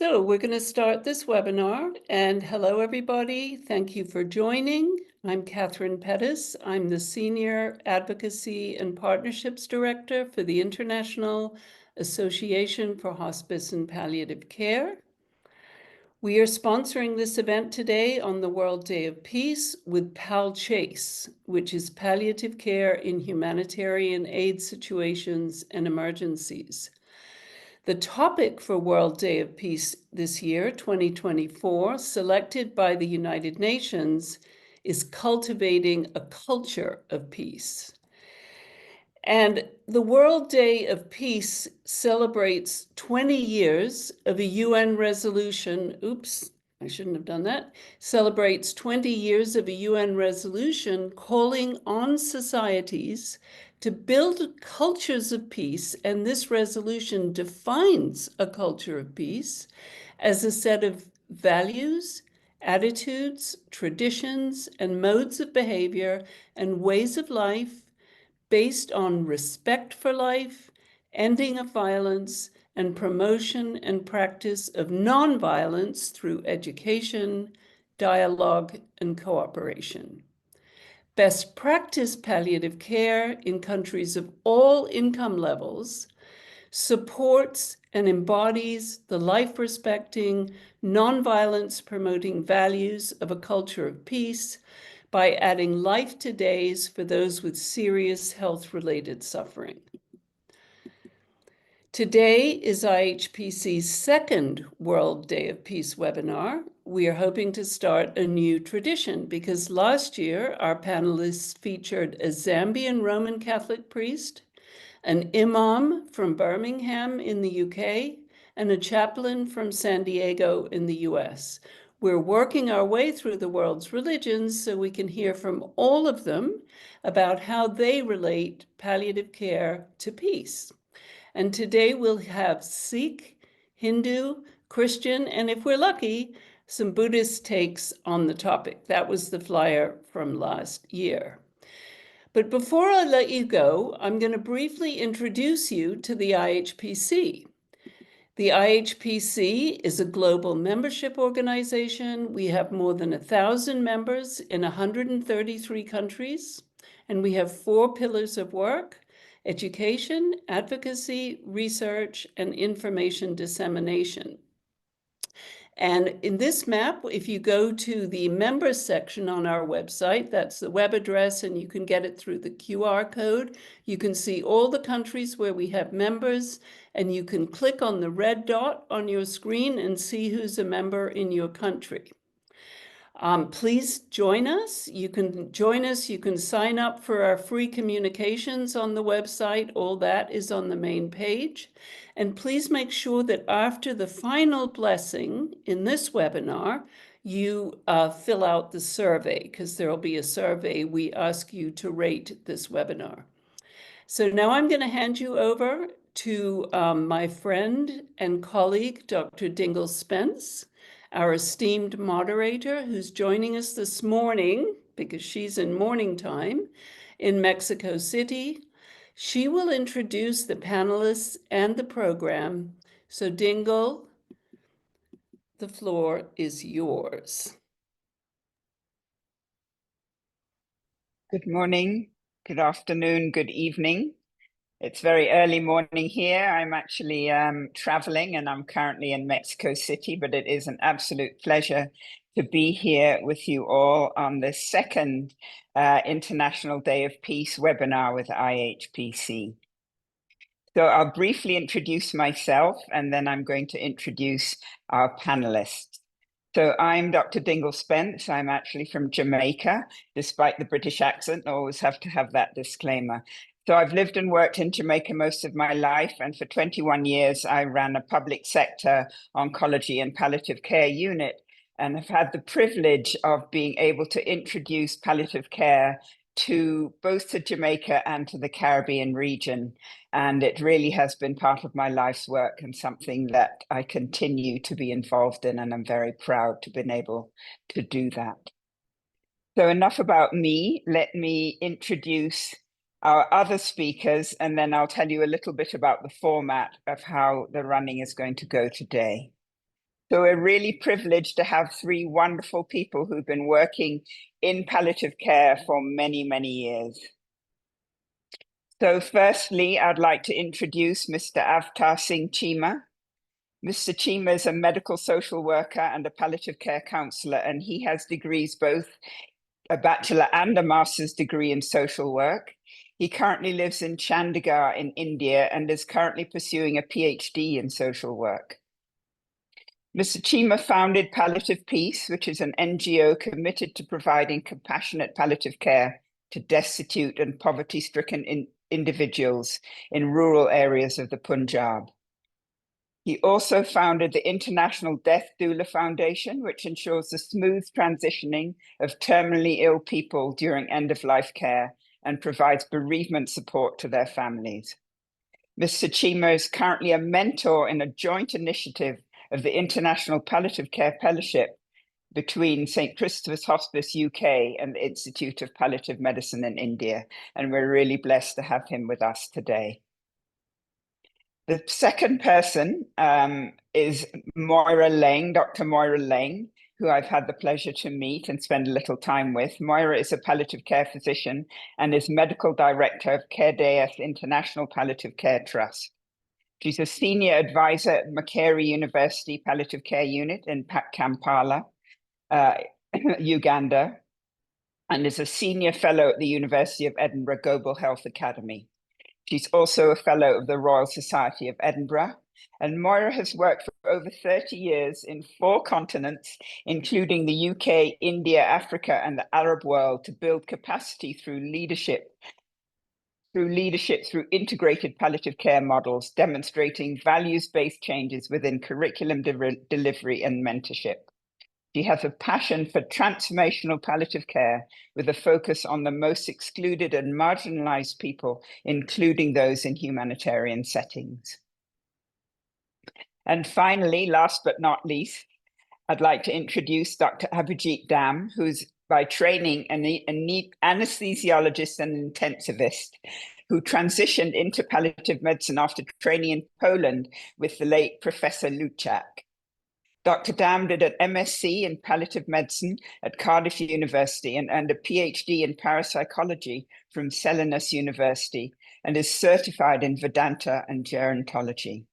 So we're going to start this webinar, and hello everybody. Thank you for joining. I'm Catherine Pettis. I'm the Senior Advocacy and Partnerships Director for the International Association for Hospice and Palliative Care. We are sponsoring this event today on the World Day of Peace with PAL-CHASE, which is Palliative Care in Humanitarian Aid Situations and Emergencies. The topic for World Day of Peace this year, 2024, selected by the United Nations, is Cultivating a Culture of Peace. And the World Day of Peace celebrates 20 years of a UN resolution. Oops, I shouldn't have done that. Celebrates 20 years of a UN resolution calling on societies to build cultures of peace, and this resolution defines a culture of peace as a set of values, attitudes, traditions, and modes of behavior and ways of life based on respect for life, ending of violence, and promotion and practice of nonviolence through education, dialogue, and cooperation. Best practice palliative care in countries of all income levels supports and embodies the life-respecting, nonviolence-promoting values of a culture of peace by adding life to days for those with serious health-related suffering. Today is IAHPC's second World Day of Peace webinar. We are hoping to start a new tradition because last year our panelists featured a Zambian Roman Catholic priest, an imam from Birmingham in the UK, and a chaplain from San Diego in the US. We're working our way through the world's religions so we can hear from all of them about how they relate palliative care to peace. And today we'll have Sikh, Hindu, Christian, and if we're lucky, some Buddhist takes on the topic. That was the flyer from last year. But before I let you go, I'm going to briefly introduce you to the IAHPC. The IAHPC is a global membership organization. We have more than 1,000 members in 133 countries, and we have 4 pillars of work: education, advocacy, research, and information dissemination. And in this map, if you go to the members section on our website, that's the web address, and you can get it through the QR code. You can see all the countries where we have members, and you can click on the red dot on your screen and see who's a member in your country. Please join us. You can join us. You can sign up for our free communications on the website. All that is on the main page. And please make sure that after the final blessing in this webinar, you fill out the survey, because there will be a survey. We ask you to rate this webinar. So now I'm going to hand you over to my friend and colleague, Dr. Dingle Spence, our esteemed moderator, who's joining us this morning, because she's in morning time, in Mexico City. She will introduce the panelists and the program. So Dingle, the floor is yours. Good morning, good afternoon, good evening. It's very early morning here. I'm actually traveling and I'm currently in Mexico City, but it is an absolute pleasure to be here with you all on the second International Day of Peace webinar with IAHPC. So I'll briefly introduce myself and then I'm going to introduce our panelists. So I'm Dr. Dingle Spence. I'm actually from Jamaica, despite the British accent. I always have to have that disclaimer. So I've lived and worked in Jamaica most of my life, and for 21 years, I ran a public sector oncology and palliative care unit, and have had the privilege of being able to introduce palliative care to both to Jamaica and to the Caribbean region. And it really has been part of my life's work and something that I continue to be involved in, and I'm very proud to have been able to do that. So enough about me. Let me introduce our other speakers, and then I'll tell you a little bit about the format of how the running is going to go today. So we're really privileged to have three wonderful people who've been working in palliative care for many, many years. So firstly, I'd like to introduce Mr. Avtar Singh Chima. Mr. Chima is a medical social worker and a palliative care counsellor, and he has degrees both a bachelor and a master's degree in social work. He currently lives in Chandigarh in India and is currently pursuing a PhD in social work. Mr. Chima founded Palliative Peace, which is an NGO committed to providing compassionate palliative care to destitute and poverty-stricken individuals in rural areas of the Punjab. He also founded the International Death Doula Foundation, which ensures the smooth transitioning of terminally ill people during end-of-life care and provides bereavement support to their families. Mr. Chima is currently a mentor in a joint initiative of the International Palliative Care Fellowship between St. Christopher's Hospice UK and the Institute of Palliative Medicine in India, and we're really blessed to have him with us today. The second person is Moira Lang, Dr. Moira Lang, who I've had the pleasure to meet and spend a little time with. Moira is a palliative care physician and is medical director of Care International Palliative Care Trust. She's a senior advisor at Makerere University Palliative Care Unit in Kampala, Uganda, and is a senior fellow at the University of Edinburgh Global Health Academy. She's also a fellow of the Royal Society of Edinburgh, and Moira has worked for over 30 years in 4 continents, including the UK, India, Africa, and the Arab world, to build capacity through leadership through integrated palliative care models, demonstrating values-based changes within curriculum delivery and mentorship. She has a passion for transformational palliative care with a focus on the most excluded and marginalized people, including those in humanitarian settings. And finally, last but not least, I'd like to introduce Dr. Abhijit Dam, who's by training an anesthesiologist and intensivist who transitioned into palliative medicine after training in Poland with the late Professor Luchak. Dr. Dam did an MSc in palliative medicine at Cardiff University and earned a PhD in parapsychology from Salinas University and is certified in Vedanta and gerontology.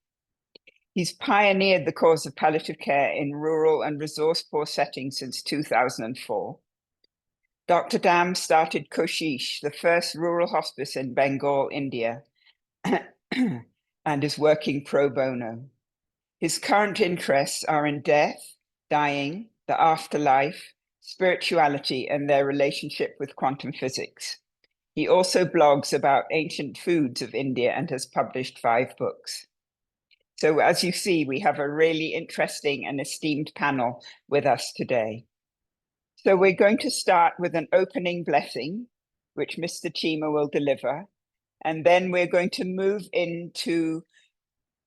He's pioneered the cause of palliative care in rural and resource-poor settings since 2004. Dr. Dam started Koshish, the first rural hospice in Bengal, India, and is working pro bono. His current interests are in death, dying, the afterlife, spirituality, and their relationship with quantum physics. He also blogs about ancient foods of India and has published 5 books. So as you see, we have a really interesting and esteemed panel with us today. So we're going to start with an opening blessing, which Mr. Chima will deliver. And then we're going to move into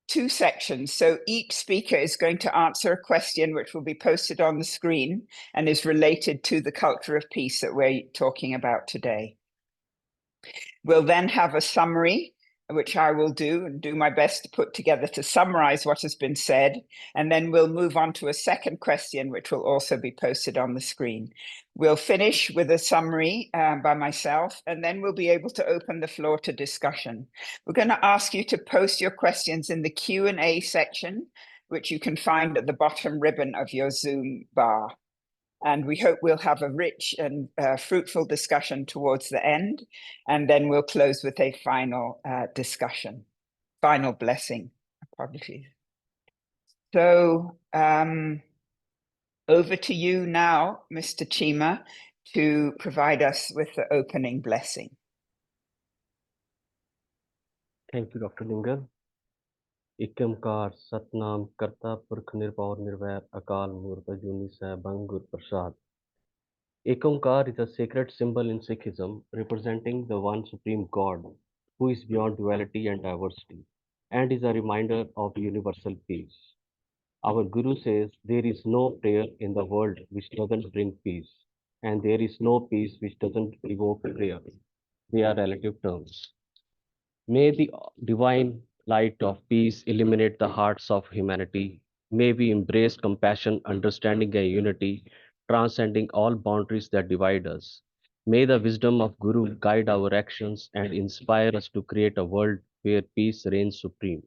2 sections. So each speaker is going to answer a question which will be posted on the screen and is related to the culture of peace that we're talking about today. We'll then have a summary, which I will do and do my best to put together to summarize what has been said. And then we'll move on to a second question, which will also be posted on the screen. We'll finish with a summary by myself, and then we'll be able to open the floor to discussion. We're going to ask you to post your questions in the Q&A section, which you can find at the bottom ribbon of your Zoom bar. And we hope we'll have a rich and fruitful discussion towards the end. And then we'll close with a final discussion, final blessing. Apologies. So over to you now, Mr. Chima, to provide us with the opening blessing. Thank you, Dr. Lingal. Ikamkar Satnam Karta Purkh Nirvaur Nirvair Akal Murth Ajuni Sahibang Gur Prasad. Ekamkar is a sacred symbol in Sikhism representing the one supreme God who is beyond duality and diversity and is a reminder of universal peace. Our Guru says there is no prayer in the world which doesn't bring peace, and there is no peace which doesn't evoke prayer. They are relative terms. May the divine light of peace illuminate the hearts of humanity. May we embrace compassion, understanding, and unity, transcending all boundaries that divide us. May the wisdom of Guru guide our actions and inspire us to create a world where peace reigns supreme.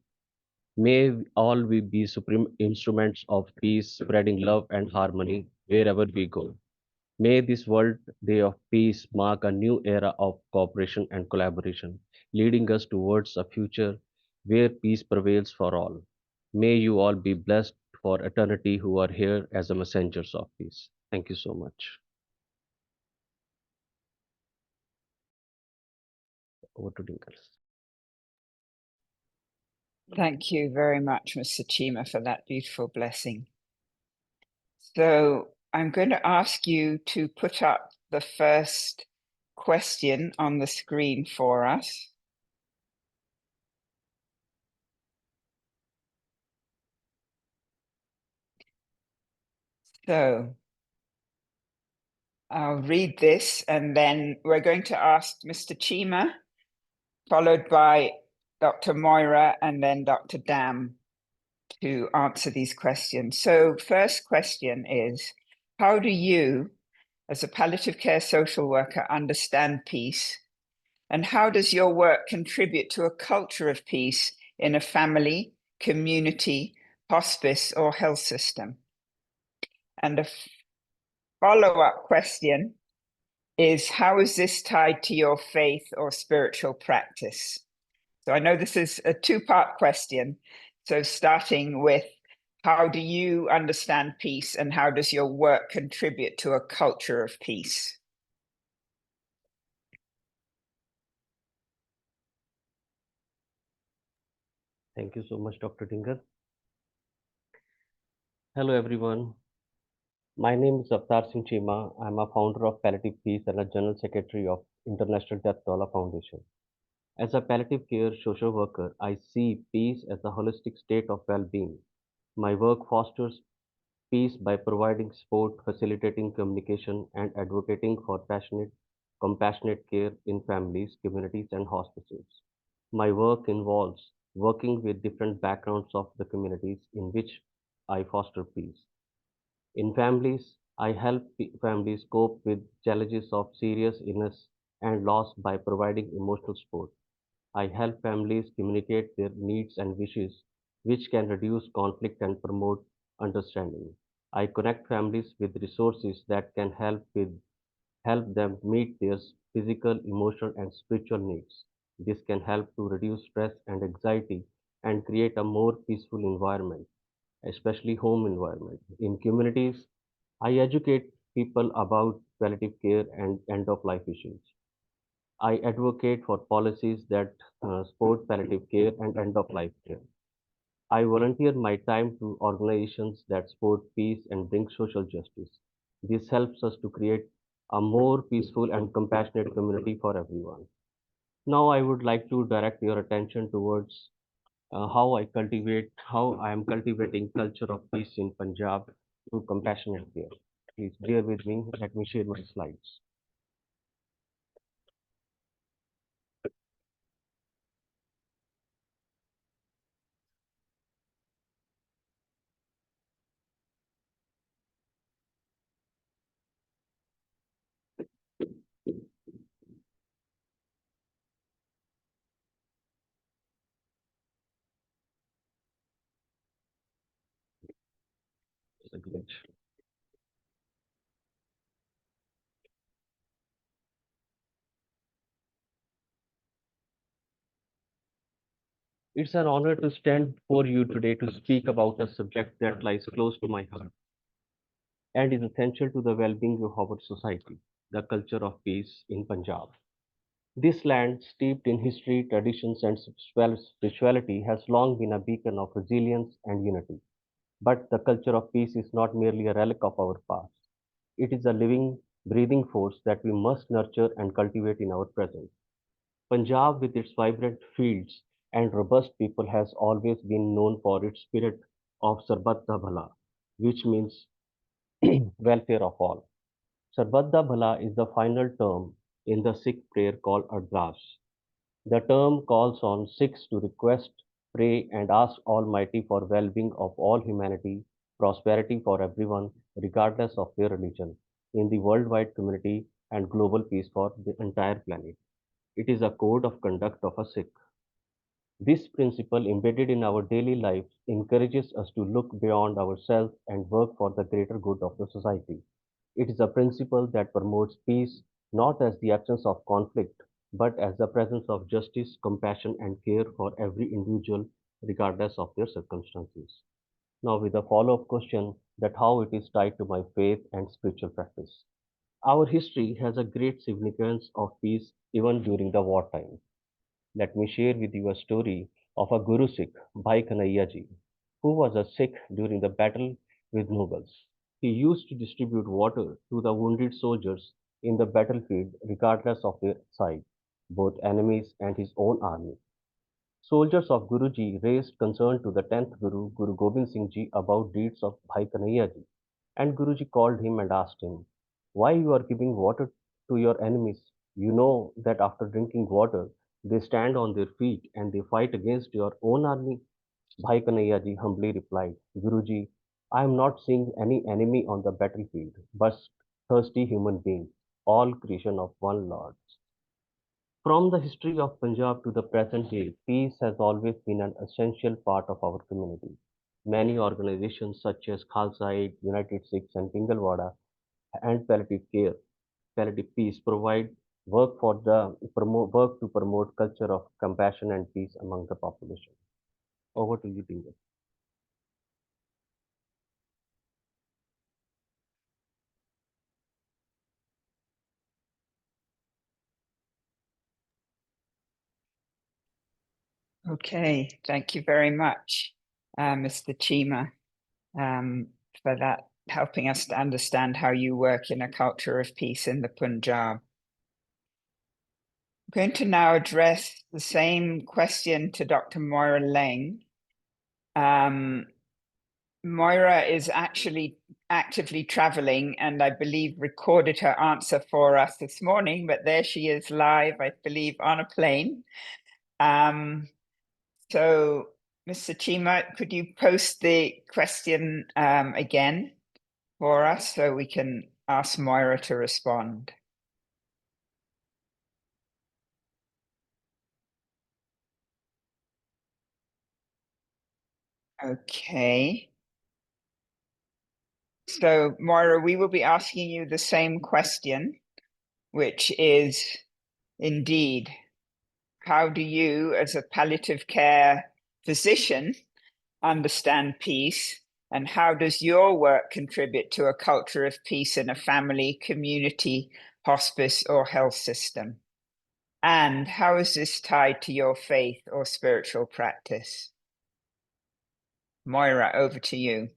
May all we be supreme instruments of peace, spreading love and harmony wherever we go. May this World Day of Peace mark a new era of cooperation and collaboration, leading us towards a future where peace prevails for all. May you all be blessed for eternity who are here as the messengers of peace. Thank you so much. Over to Dinkers. Thank you very much, Mr. Chima, for that beautiful blessing. So I'm going to ask you to put up the first question on the screen for us. So I'll read this, and then we're going to ask Mr. Chima, followed by Dr. Moira, and then Dr. Dam to answer these questions. So first question is, how do you, as a palliative care social worker, understand peace? And how does your work contribute to a culture of peace in a family, community, hospice, or health system? And a follow-up question is, how is this tied to your faith or spiritual practice? So I know this is a two-part question. So starting with, how do you understand peace, and how does your work contribute to a culture of peace? Thank you so much, Dr. Dinkers. Hello, everyone. My name is Avtar Singh Chima. I'm a founder of Palliative Peace and a General Secretary of International Death Dollar Foundation. As a palliative care social worker, I see peace as a holistic state of well-being. My work fosters peace by providing support, facilitating communication, and advocating for compassionate care in families, communities, and hospices. My work involves working with different backgrounds of the communities in which I foster peace. In families, I help families cope with challenges of serious illness and loss by providing emotional support. I help families communicate their needs and wishes, which can reduce conflict and promote understanding. I connect families with resources that can help them meet their physical, emotional, and spiritual needs. This can help to reduce stress and anxiety and create a more peaceful environment, especially home environment. In communities, I educate people about palliative care and end of life issues. I advocate for policies that support palliative care and end of life care. I volunteer my time to organizations that support peace and bring social justice. This helps us to create a more peaceful and compassionate community for everyone. Now, I would like to direct your attention towards how I am cultivating culture of peace in Punjab through compassionate care. Please bear with me. Let me share my slides. Just a glitch. It's an honor to stand before you today to speak about a subject that lies close to my heart and is essential to the well-being of our society, the culture of peace in Punjab. This land, steeped in history, traditions, and spirituality, has long been a beacon of resilience and unity. But the culture of peace is not merely a relic of our past. It is a living, breathing force that we must nurture and cultivate in our present. Punjab, with its vibrant fields and robust people, has always been known for its spirit of Sarbat da Bhala, which means welfare of all. Sarbat da Bhala is the final term in the Sikh prayer called Ardas. The term calls on Sikhs to request pray, and ask Almighty for well-being of all humanity, prosperity for everyone, regardless of their religion, in the worldwide community, and global peace for the entire planet. It is a code of conduct of a Sikh. This principle, embedded in our daily lives, encourages us to look beyond ourselves and work for the greater good of the society. It is a principle that promotes peace not as the absence of conflict, but as the presence of justice, compassion, and care for every individual, regardless of their circumstances. Now, with a follow up question that how it is tied to my faith and spiritual practice. Our history has a great significance of peace even during the wartime. Let me share with you a story of a Guru Sikh, Bhai Kanhaiya Ji, who was a Sikh during the battle with Mughals. He used to distribute water to the wounded soldiers in the battlefield regardless of their side, both enemies and his own army. Soldiers of Guruji raised concern to the 10th Guru, Guru Gobind Singh Ji, about deeds of Bhai Kanhaiya Ji, and Guruji called him and asked him, "Why you are giving water to your enemies? You know that after drinking water, they stand on their feet and they fight against your own army." Bhai Kanhaiya Ji humbly replied, "Guruji, I am not seeing any enemy on the battlefield, but thirsty human beings, all creation of one Lord." From the history of Punjab to the present day, peace has always been an essential part of our community. Many organizations such as Khalsa Aid, United Sikhs, and Pingalwada and Palliative Peace provide work to promote culture of compassion and peace among the population. Over to you, Dingle. Okay, thank you very much, Mr. Chima, for that, helping us to understand how you work in a culture of peace in the Punjab. I'm going to now address the same question to Dr. Moira Leng. Moira is actually actively traveling and I believe recorded her answer for us this morning, but there she is live, I believe, on a plane. So, Mr. Chima, could you post the question again for us so we can ask Moira to respond? Okay. So, Moira, we will be asking you the same question, which is indeed, how do you, as a palliative care physician, understand peace? And how does your work contribute to a culture of peace in a family, community, hospice, or health system? And how is this tied to your faith or spiritual practice? Moira, over to you.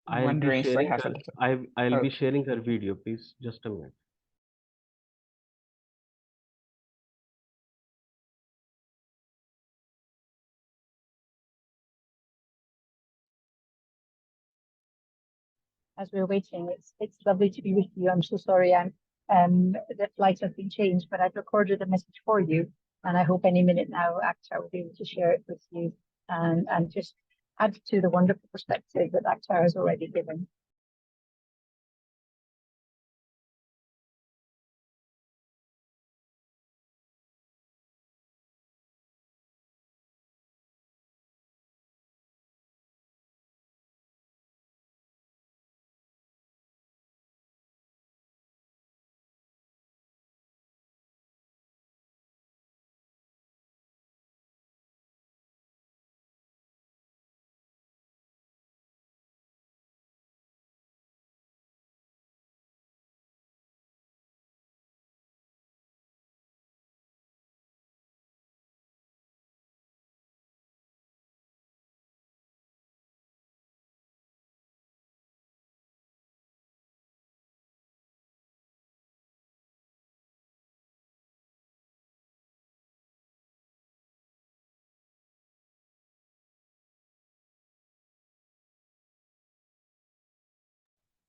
I'm I'll be wondering if we sharing have a her. little. I'll Oh, be sharing her video, please. Just a minute. as we're waiting. It's lovely to be with you. I'm so sorry the flight has been changed, but I've recorded a message for you, and I hope any minute now Akhtar will be able to share it with you and just add to the wonderful perspective that Akhtar has already given.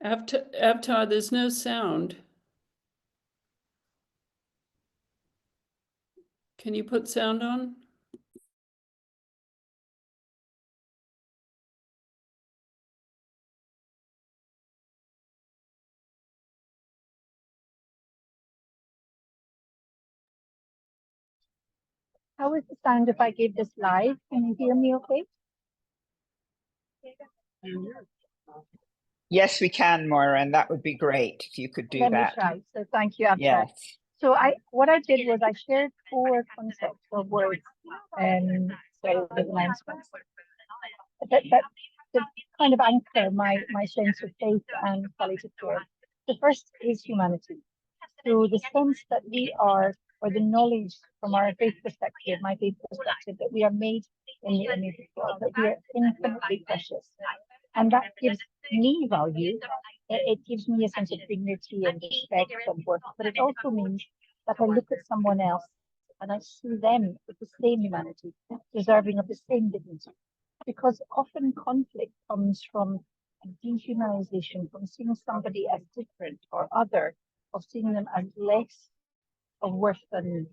Avtar, there's no sound. Can you put sound on? How is the sound if I give this live? Can you hear me okay? Yes, we can, Moira, and that would be great if you could do Let that. me try. So thank you, Avtar. Yes. So what I did was I shared 4 concepts of words, so with announcements that kind of anchor my sense of faith and palliative care. The first is humanity. So the sense that we are, or the knowledge from our faith perspective, my faith perspective, that we are made in the image of God, that we are infinitely precious. And that gives me value. It gives me a sense of dignity and respect and worth. But it also means that I look at someone else and I see them with the same humanity, deserving of the same dignity. Because often conflict comes from a dehumanization, from seeing somebody as different or other, of seeing them as less of worth than me.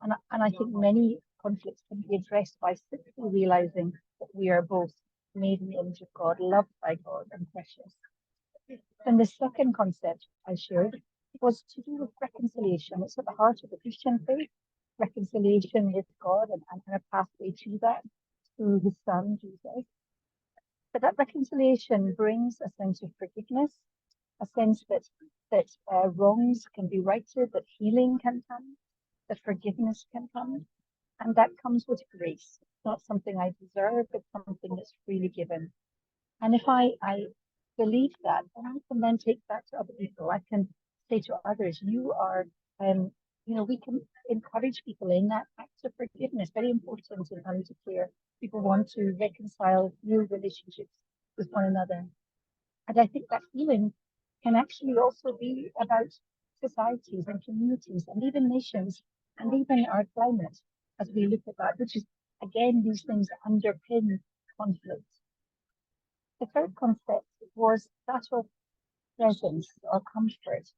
And I think many conflicts can be addressed by simply realizing that we are both made in the image of God, loved by God, and precious. And the second concept I shared was to do with reconciliation. It's at the heart of the Christian faith, reconciliation with God and a pathway to that through his son, Jesus. But that reconciliation brings a sense of forgiveness, a sense that wrongs can be righted, that healing can come, that forgiveness can come, and that comes with grace. It's not something I deserve, but something that's freely given. And if I believe that, then I can then take that to other people. I can say to others, you are, we can encourage people in that act of forgiveness. Very important in palliative care. People want to reconcile new relationships with one another. And I think that healing can actually also be about societies and communities and even nations and even our climate as we look at that, which is, again, these things underpin conflict. The third concept was that of presence or comfort.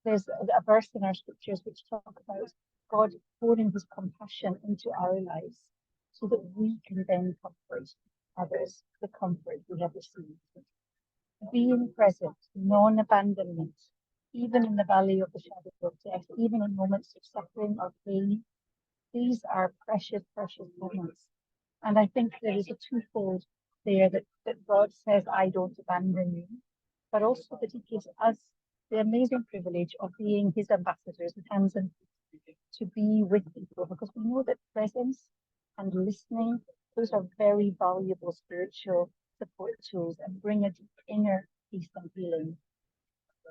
There's a verse in our scriptures which talk about God pouring his compassion into our lives so that we can then comfort others, the comfort we have received. Being present, non-abandonment, even in the valley of the shadow of death, even in moments of suffering or pain, these are precious, precious moments. And I think there is a twofold there that God says, I don't abandon you, but also that he gives us the amazing privilege of being his ambassadors and hands and feet to be with people, because we know that presence and listening, those are very valuable spiritual support tools and bring a deep inner peace and healing.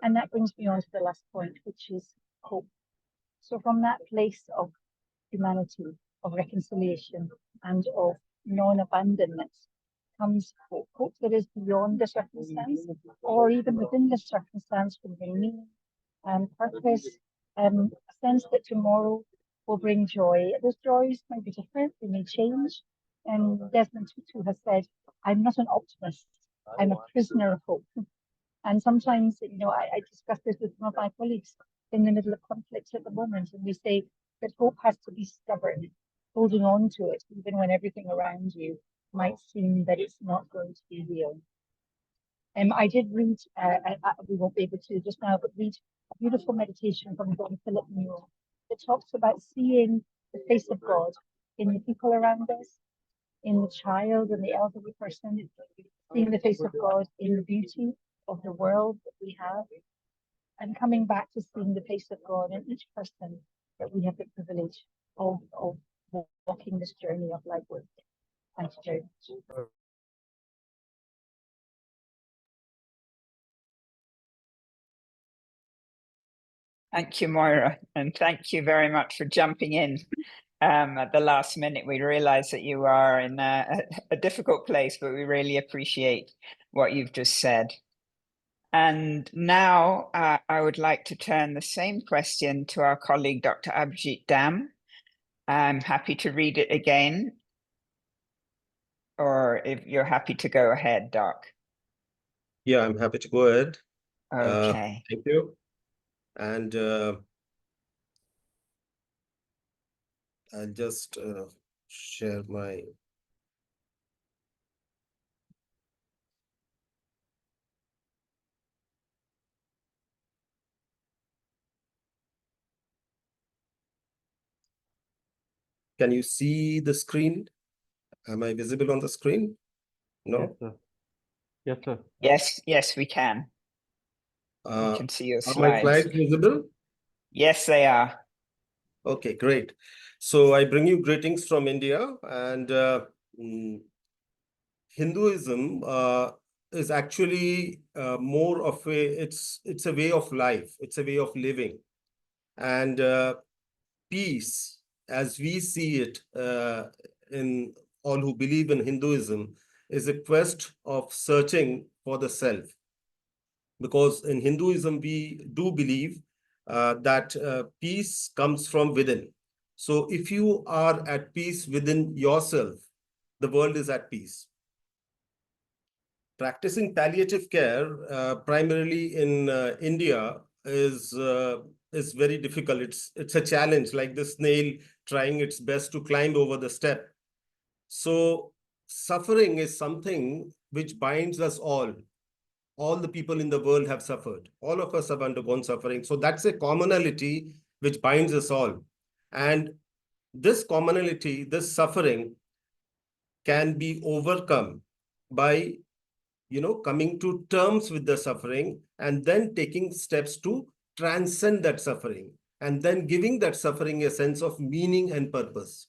And that brings me on to the last point, which is hope. So from that place of humanity, of reconciliation, and of non-abandonment comes hope. Hope that is beyond the circumstance, or even within the circumstance, will bring meaning and purpose, a sense that tomorrow will bring joy. Those joys may be different, they may change. And Desmond Tutu has said, I'm not an optimist, I'm a prisoner of hope. And sometimes, I discuss this with some of my colleagues in the middle of conflicts at the moment, and we say that hope has to be stubborn, holding on to it, even when everything around you might seem that it's not going to be real. I did read, we won't be able to just now, but read a beautiful meditation from John Philip Newell that talks about seeing the face of God in the people around us, in the child and the elderly person, seeing the face of God in the beauty of the world that we have, and coming back to seeing the face of God in each person that we have the privilege of walking this journey of life with. Thank you very much. Thank you, Moira, and thank you very much for jumping in at the last minute. We realize that you are in a difficult place, but we really appreciate what you've just said. And now I would like to turn the same question to our colleague, Dr. Abhijit Dam. I'm happy to read it again, or if you're happy to go ahead, Doc. Yeah, I'm happy to go ahead. Okay. Thank you. And I'll just share my. Can you see the screen? Am I visible on the screen? Yes, No? sir. Yes, sir. Yes, we can. We can see your Are my slides. slides visible? Yes, they are. Okay, great. So I bring you greetings from India, and Hinduism is actually more of it's a way of life. It's a way of living, and peace, as we see it in all who believe in Hinduism, is a quest of searching for the self. Because in Hinduism, we do believe that peace comes from within. So if you are at peace within yourself, the world is at peace. Practicing palliative care, primarily in India, is very difficult. It's a challenge, like the snail trying its best to climb over the step. So suffering is something which binds us all. All the people in the world have suffered. All of us have undergone suffering. So that's a commonality which binds us all. And this commonality, this suffering, can be overcome by coming to terms with the suffering and then taking steps to transcend that suffering and then giving that suffering a sense of meaning and purpose.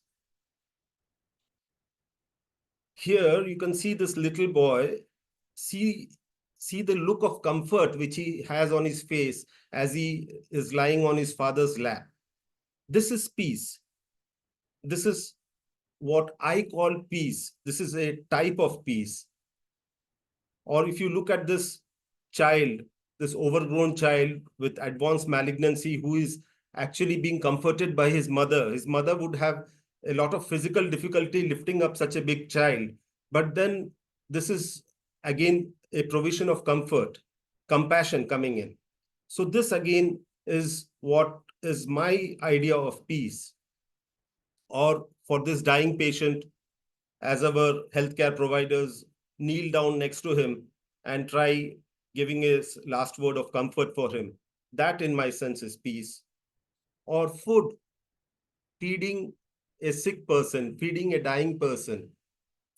Here you can see this little boy, see the look of comfort which he has on his face as he is lying on his father's lap. This is peace. This is what I call peace. This is a type of peace. Or if you look at this child, this overgrown child with advanced malignancy who is actually being comforted by his mother would have a lot of physical difficulty lifting up such a big child. But then this is again a provision of comfort, compassion coming in. So this again is what is my idea of peace. Or for this dying patient, as our healthcare providers kneel down next to him and try giving his last word of comfort for him. That, in my sense, is peace. Or food, feeding a sick person, feeding a dying person.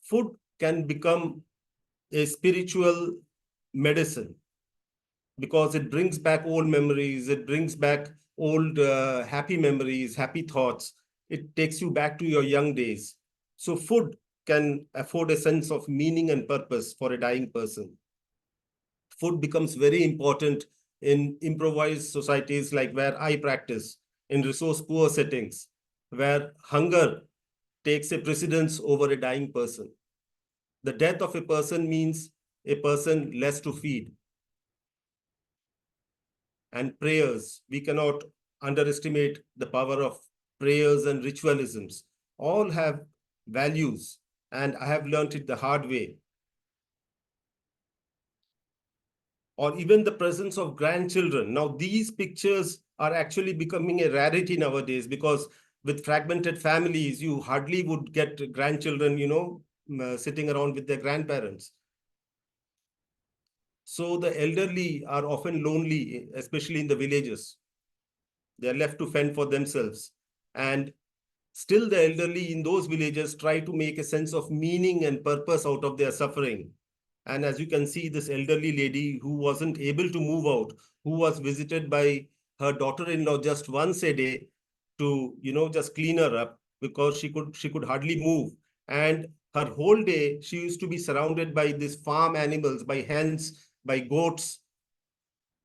Food can become a spiritual medicine because it brings back old memories, it brings back old happy memories, happy thoughts. It takes you back to your young days. So food can afford a sense of meaning and purpose for a dying person. Food becomes very important in improvised societies like where I practice, in resource poor settings, where hunger takes a precedence over a dying person. The death of a person means a person less to feed. And prayers, we cannot underestimate the power of prayers and ritualisms. All have values, and I have learned it the hard way. Or even the presence of grandchildren. Now, these pictures are actually becoming a rarity nowadays because with fragmented families, you hardly would get grandchildren, sitting around with their grandparents. So the elderly are often lonely, especially in the villages. They are left to fend for themselves. And still the elderly in those villages try to make a sense of meaning and purpose out of their suffering. And as you can see, this elderly lady who wasn't able to move out, who was visited by her daughter-in-law just once a day to, just clean her up because she could hardly move. And her whole day, she used to be surrounded by these farm animals, by hens, by goats.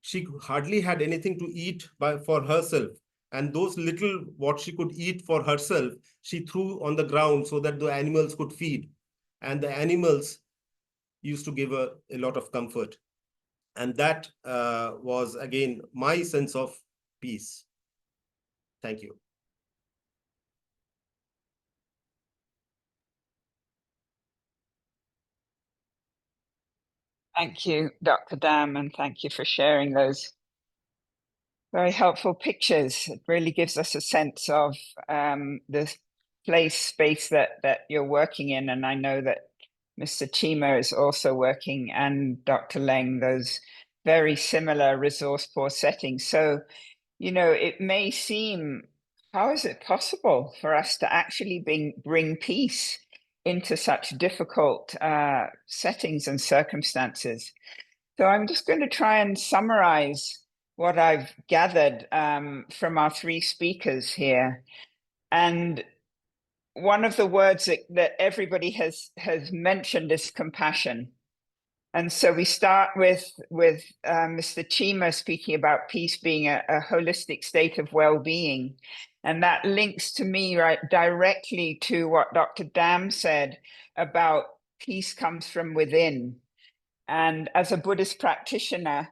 She hardly had anything to eat for herself. And those little what she could eat for herself, she threw on the ground so that the animals could feed. And the animals used to give her a lot of comfort. And that was, again, my sense of peace. Thank you. Thank you, Dr. Dam, and thank you for sharing those very helpful pictures. It really gives us a sense of the space that you're working in. And I know that Mr. Chima is also working, and Dr. Leng, those very similar resource poor settings. So, you know, it may seem, how is it possible for us to actually bring peace into such difficult settings and circumstances? So I'm just going to try and summarize what I've gathered from our three speakers here. And one of the words that everybody has mentioned is compassion. And so we start with Mr. Chima speaking about peace being a holistic state of well-being. And that links to me directly to what Dr. Dam said about peace comes from within. And as a Buddhist practitioner,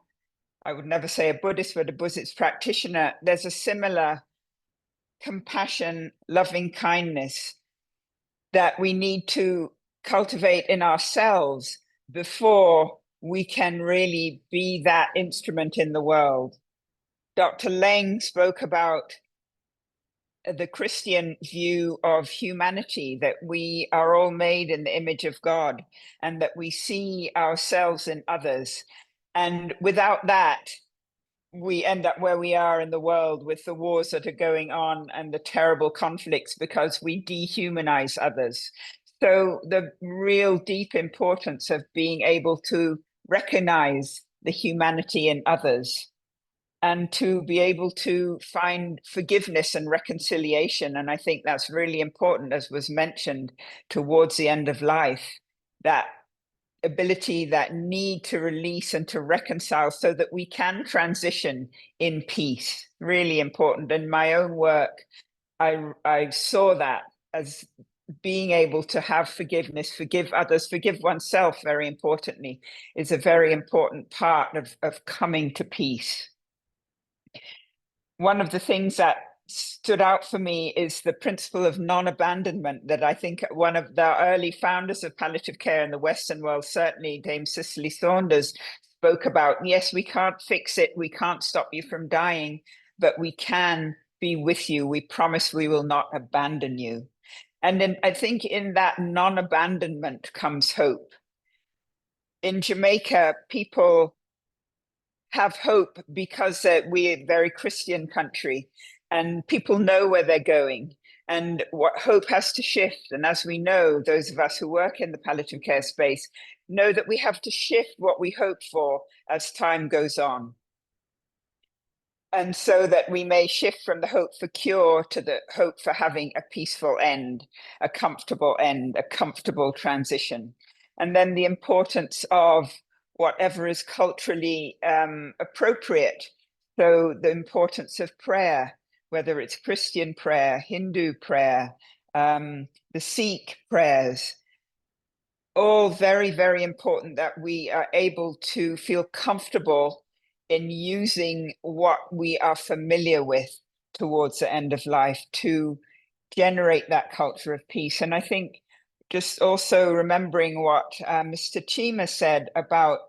I would never say a Buddhist, but a Buddhist practitioner, there's a similar compassion, loving kindness that we need to cultivate in ourselves before we can really be that instrument in the world. Dr. Leng spoke about the Christian view of humanity, that we are all made in the image of God and that we see ourselves in others. And without that, we end up where we are in the world with the wars that are going on and the terrible conflicts because we dehumanize others. So the real deep importance of being able to recognize the humanity in others and to be able to find forgiveness and reconciliation. And I think that's really important, as was mentioned, towards the end of life, that ability, that need to release and to reconcile so that we can transition in peace. Really important. In my own work, I saw that as being able to have forgiveness, forgive others, forgive oneself, very importantly, is a very important part of coming to peace. One of the things that stood out for me is the principle of non-abandonment that I think one of the early founders of palliative care in the Western world, certainly Dame Cicely Saunders, spoke about. Yes, we can't fix it, we can't stop you from dying, but we can be with you. We promise we will not abandon you. And then I think in that non-abandonment comes hope. In Jamaica, people have hope because we're a very Christian country and people know where they're going and what hope has to shift. And as we know, those of us who work in the palliative care space know that we have to shift what we hope for as time goes on. And so that we may shift from the hope for cure to the hope for having a peaceful end, a comfortable transition. And then the importance of whatever is culturally appropriate. So the importance of prayer, whether it's Christian prayer, Hindu prayer, the Sikh prayers, all very, very important that we are able to feel comfortable in using what we are familiar with towards the end of life to generate that culture of peace. And I think just also remembering what Mr. Chima said about,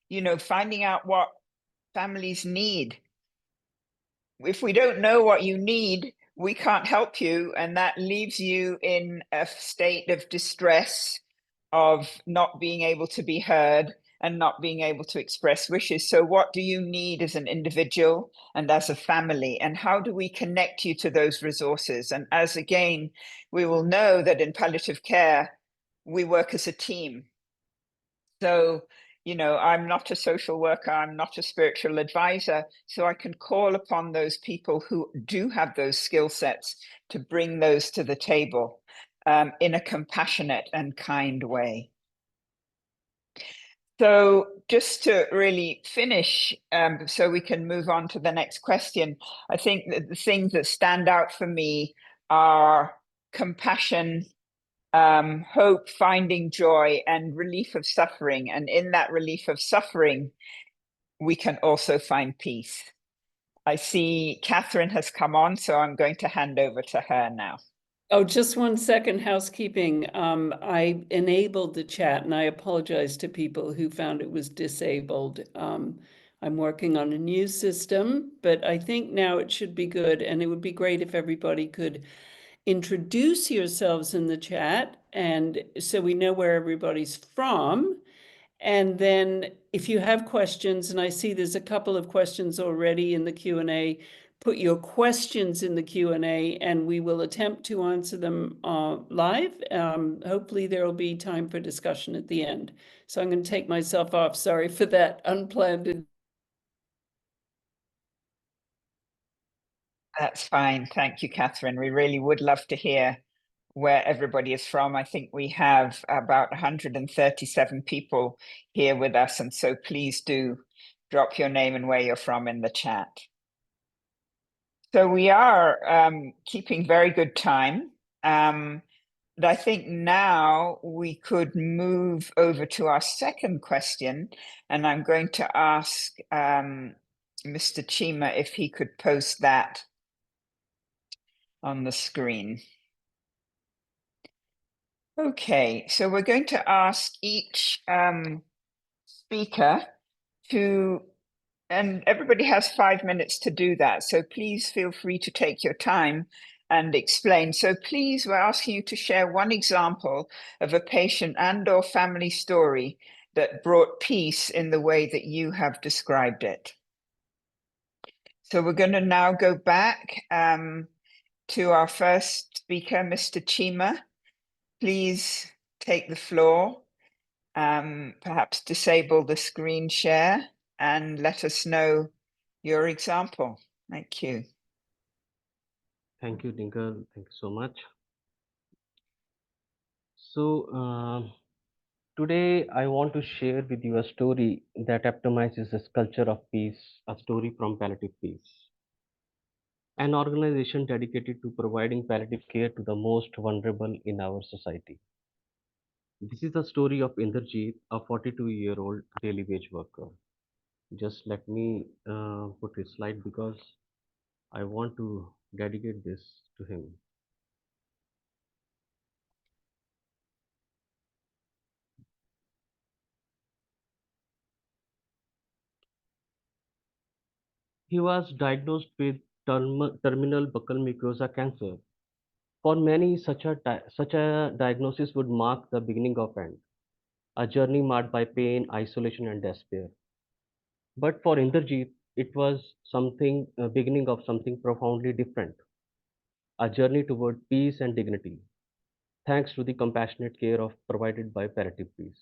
you know, finding out what families need. If we don't know what you need, we can't help you. And that leaves you in a state of distress, of not being able to be heard and not being able to express wishes. So what do you need as an individual and as a family? And how do we connect you to those resources? And as again, we will know that in palliative care, we work as a team. So, you know, I'm not a social worker, I'm not a spiritual advisor, so I can call upon those people who do have those skill sets to bring those to the table in a compassionate and kind way. So just to really finish, so we can move on to the next question, I think that the things that stand out for me are compassion, hope, finding joy, and relief of suffering. And in that relief of suffering, we can also find peace. I see Catherine has come on, so I'm going to hand over to her now. Oh, just 1 second housekeeping. I enabled the chat and I apologize to people who found it was disabled. I'm working on a new system, but I think now it should be good. And it would be great if everybody could introduce yourselves in the chat, and so we know where everybody's from. And then if you have questions, and I see there's a couple of questions already in the Q&A, put your questions in the Q&A and we will attempt to answer them live. Hopefully there will be time for discussion at the end. So I'm going to take myself off. Sorry for that unplanned. That's fine. Thank you, Catherine. We really would love to hear where everybody is from. I think we have about 137 people here with us, and so please do drop your name and where you're from in the chat. So we are keeping very good time. But I think now we could move over to our second question, and I'm going to ask Mr. Chima if he could post that on the screen. Okay, so we're going to ask each speaker to, and everybody has 5 minutes to do that. So please feel free to take your time and explain. So please, we're asking you to share one example of a patient and or family story that brought peace in the way that you have described it. So we're going to now go back to our first speaker, Mr. Chima. Please take the floor, perhaps disable the screen share and let us know your example. Thank you. Thank you, Dingle. Thank you so much. So today I want to share with you a story that epitomizes this culture of peace, a story from Palliative Peace, an organization dedicated to providing palliative care to the most vulnerable in our society. This is the story of Inderjeet, a 42-year-old daily wage worker. Just let me put his slide because I want to dedicate this to him. He was diagnosed with terminal buccal mucosa cancer. For many, such a diagnosis would mark the beginning of end, a journey marked by pain, isolation, and despair. But for Inderjeet, it was something beginning of something profoundly different, a journey toward peace and dignity, thanks to the compassionate care of provided by Palliative Peace.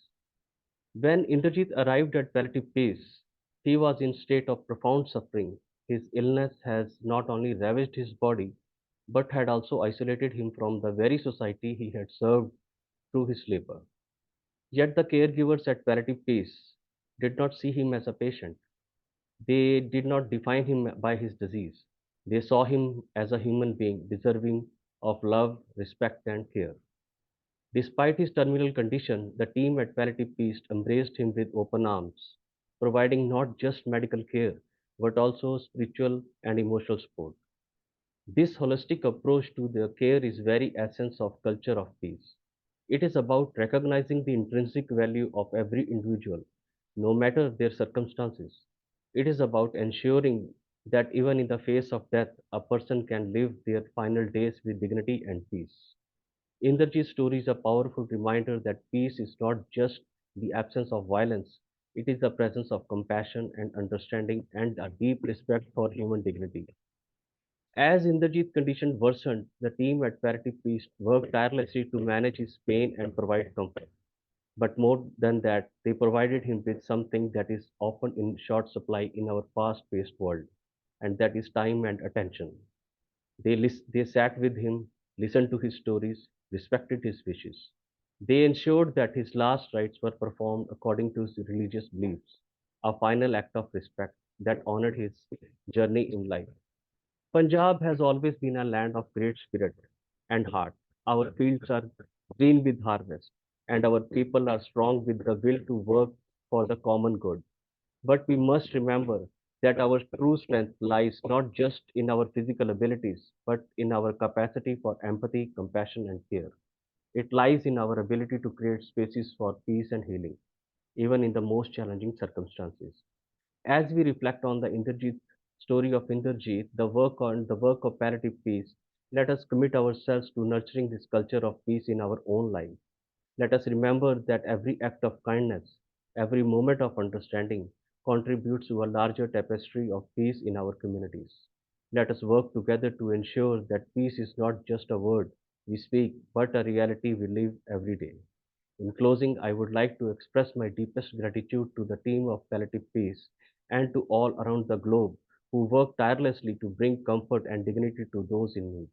When Inderjeet arrived at Palliative Peace, he was in state of profound suffering. His illness has not only ravaged his body, but had also isolated him from the very society he had served through his labor. Yet the caregivers at Palliative Peace did not see him as a patient. They did not define him by his disease. They saw him as a human being deserving of love, respect, and care. Despite his terminal condition, the team at Palliative Peace embraced him with open arms, providing not just medical care, but also spiritual and emotional support. This holistic approach to the care is very essence of culture of peace. It is about recognizing the intrinsic value of every individual, no matter their circumstances. It is about ensuring that even in the face of death, a person can live their final days with dignity and peace. Inderjeet's story is a powerful reminder that peace is not just the absence of violence, it is the presence of compassion and understanding and a deep respect for human dignity. As Inderjeet's condition worsened, the team at Palliative Peace worked tirelessly to manage his pain and provide comfort. But more than that, they provided him with something that is often in short supply in our fast paced world, and that is time and attention. They sat with him, listened to his stories, respected his wishes. They ensured that his last rites were performed according to his religious beliefs, a final act of respect that honored his journey in life. Punjab has always been a land of great spirit and heart. Our fields are green with harvest, and our people are strong with the will to work for the common good. But we must remember that our true strength lies not just in our physical abilities, but in our capacity for empathy, compassion, and care. It lies in our ability to create spaces for peace and healing, even in the most challenging circumstances. As we reflect on the Inderjeet story of Inderjeet, the work of palliative peace, let us commit ourselves to nurturing this culture of peace in our own lives. Let us remember that every act of kindness, every moment of understanding contributes to a larger tapestry of peace in our communities. Let us work together to ensure that peace is not just a word we speak, but a reality we live every day. In closing, I would like to express my deepest gratitude to the team of Palliative Peace and to all around the globe who work tirelessly to bring comfort and dignity to those in need.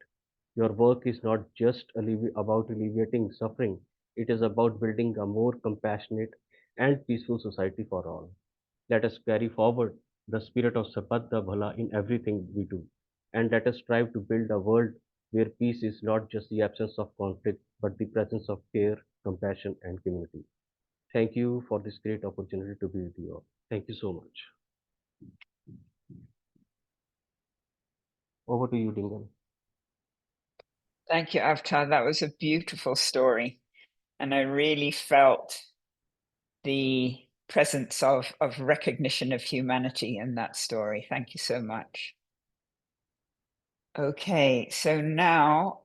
Your work is not just about alleviating suffering, it is about building a more compassionate and peaceful society for all. Let us carry forward the spirit of Sabadda Bhala in everything we do, and let us strive to build a world where peace is not just the absence of conflict, but the presence of care, compassion, and community. Thank you for this great opportunity to be with you all. Thank you so much. Over to you, Dingan. Thank you, Avtar. That was a beautiful story. And I really felt the presence of recognition of humanity in that story. Thank you so much. Okay, so now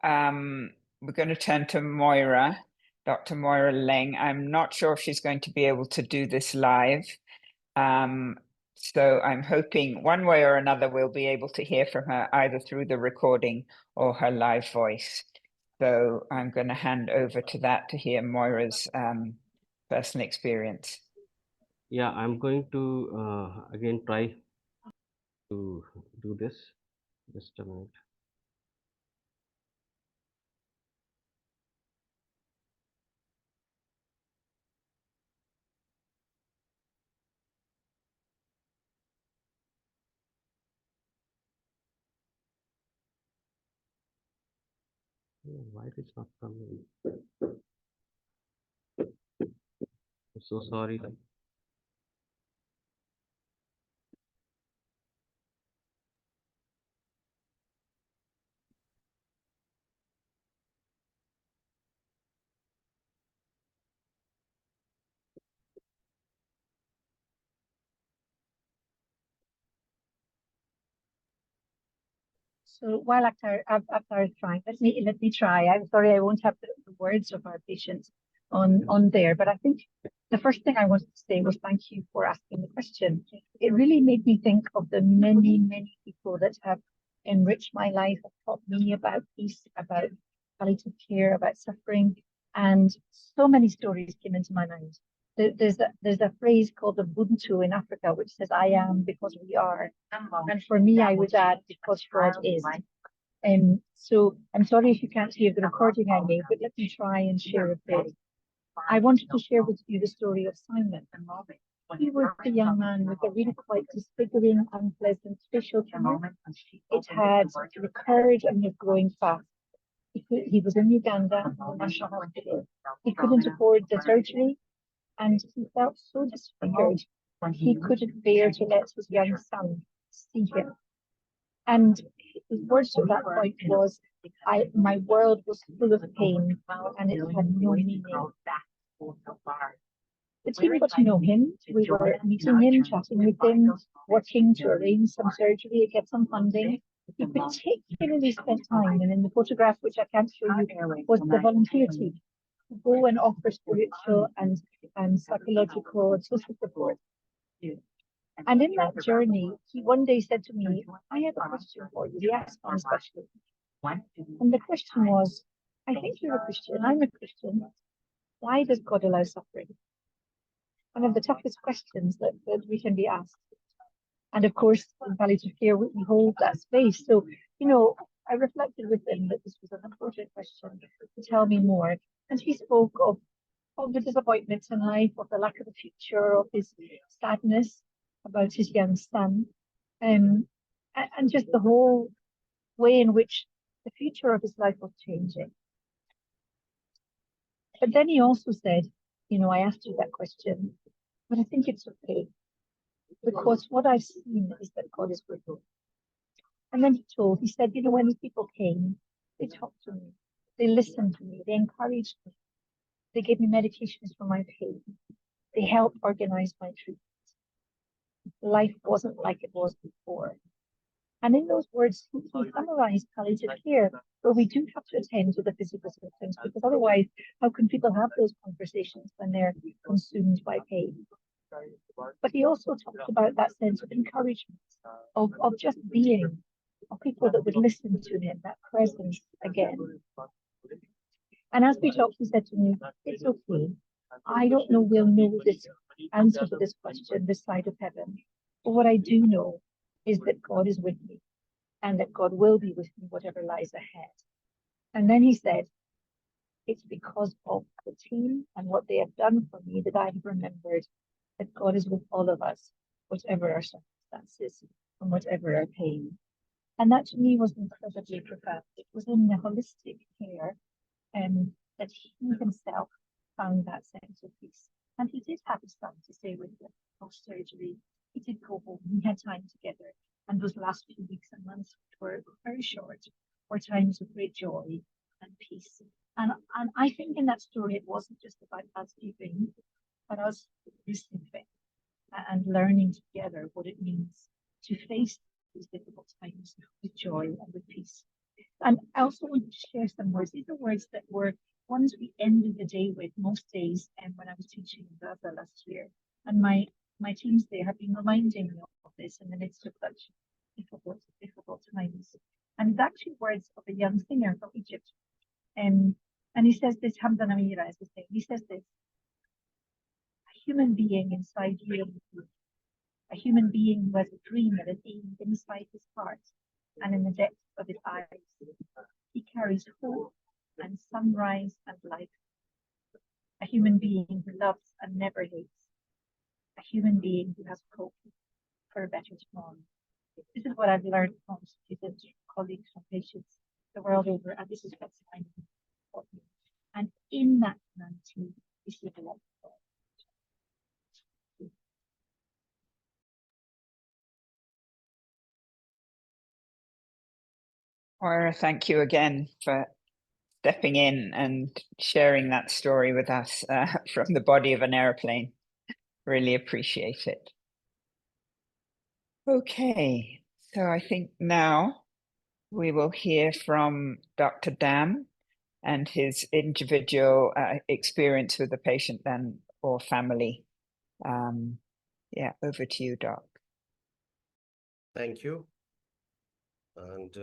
we're going to turn to Moira, Dr. Moira Leng. I'm not sure if she's going to be able to do this live. So I'm hoping one way or another we'll be able to hear from her either through the recording or her live voice. So I'm going to hand over to that to hear Moira's personal experience. Yeah, I'm going to again try to do this. Just a minute. Oh, why it is not coming? I'm so sorry. So while Akhtar is trying, let me try. I'm sorry I won't have the words of our patients on there, but I think the first thing I wanted to say was thank you for asking the question. It really made me think of the many people that have enriched my life, have taught me about peace, about palliative care, about suffering, and so many stories came into my mind. There's a phrase called Ubuntu in Africa, which says, I am because we are. And for me, I would add, because God is. So I'm sorry if you can't hear the recording I made, but let me try and share a bit. I wanted to share with you the story of Simon. He was a young man with a really quite disfiguring, unpleasant facial tumor. It had recurred and was growing fast. He was in Uganda, in the National Hospital. He couldn't afford the surgery, and he felt so disfigured he couldn't bear to let his young son see him. And his words at that point was, my world was full of pain and it had no meaning. The team got to know him. We were meeting him, chatting with him, working to arrange some surgery, get some funding. He particularly spent time, and in the photograph, which I can't show you, was the volunteer team to go and offer spiritual and psychological and social support. And in that journey, he one day said to me, I have a question for you. He asked me especially. And the question was, I think you're a Christian, I'm a Christian. Why does God allow suffering? One of the toughest questions that we can be asked. And of course, in palliative care, we hold that space. So, I reflected with him that this was an important question to tell me more. And he spoke of the disappointments in life, of the lack of a future, of his sadness about his young son, and just the whole way in which the future of his life was changing. But then he also said, I asked you that question, but I think it's okay. because what I've seen is that God is with me. And then he said, you know, when these people came, they talked to me, they listened to me, they encouraged me, they gave me medications for my pain, they helped organize my treatment. Life wasn't like it was before. And in those words, he summarized palliative care, where we do have to attend to the physical symptoms, because otherwise, how can people have those conversations when they're consumed by pain? But he also talked about that sense of encouragement, of just being, of people that would listen to him, that presence again. And as we talked, he said to me, it's okay. I don't know we'll know this answer to this question this side of heaven. But what I do know is that God is with me, and that God will be with me, whatever lies ahead. And then he said, it's because of the team and what they have done for me that I have remembered that God is with all of us, whatever our circumstances and whatever our pain. And that to me was incredibly profound. It was in the holistic care that he himself found that sense of peace. And he did have his son to stay with him post surgery. He did go home. We had time together. And those last few weeks and months, which were very short, were times of great joy and peace. And I think in that story, it wasn't just about us giving, but us receiving and learning together what it means to face these difficult times with joy and with peace. And I also want to share some words. These are words that were ones we ended the day with most days, and when I was teaching in Gaza last year. And my teams there have been reminding me of this in the midst of such difficult times. And it's actually words of a young singer from Egypt. And he says this, Hamdan Amira is his name. He says this: a human being inside you, a human being who has a dream and an aim inside his heart and in the depths of his eyes. He carries hope and sunrise and light. A human being who loves and never hates. A human being who has hope for a better tomorrow. This is what I've learned from students, colleagues, from patients the world over, and this is what's important. And in that humanity, we see the love of God. Moira, thank you again for stepping in and sharing that story with us from the body of an airplane. Really appreciate it. Okay, so I think now we will hear from Dr. Dam and his individual experience with the patient then or family. Yeah, over to you, Doc. Thank you. And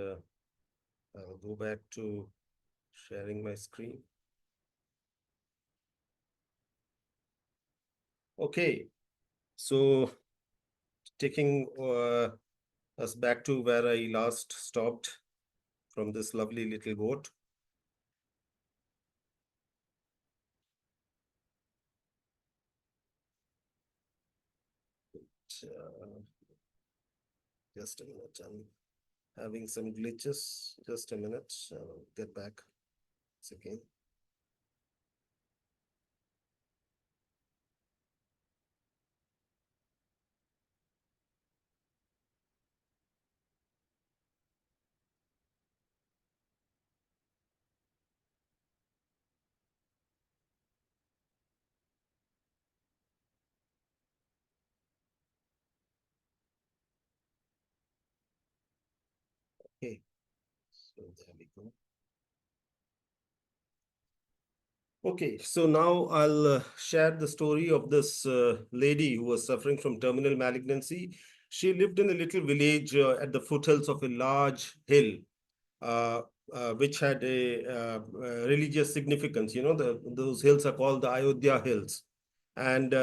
I'll go back to sharing my screen. Okay, so taking us back to where I last stopped from this lovely little boat. Just a minute, I'm having some glitches. Just a minute, I'll get back. It's okay. Okay, so there we go. Okay, so now I'll share the story of this lady who was suffering from terminal malignancy. She lived in a little village at the foothills of a large hill, which had a religious significance. You know, those hills are called the Ayodhya Hills. And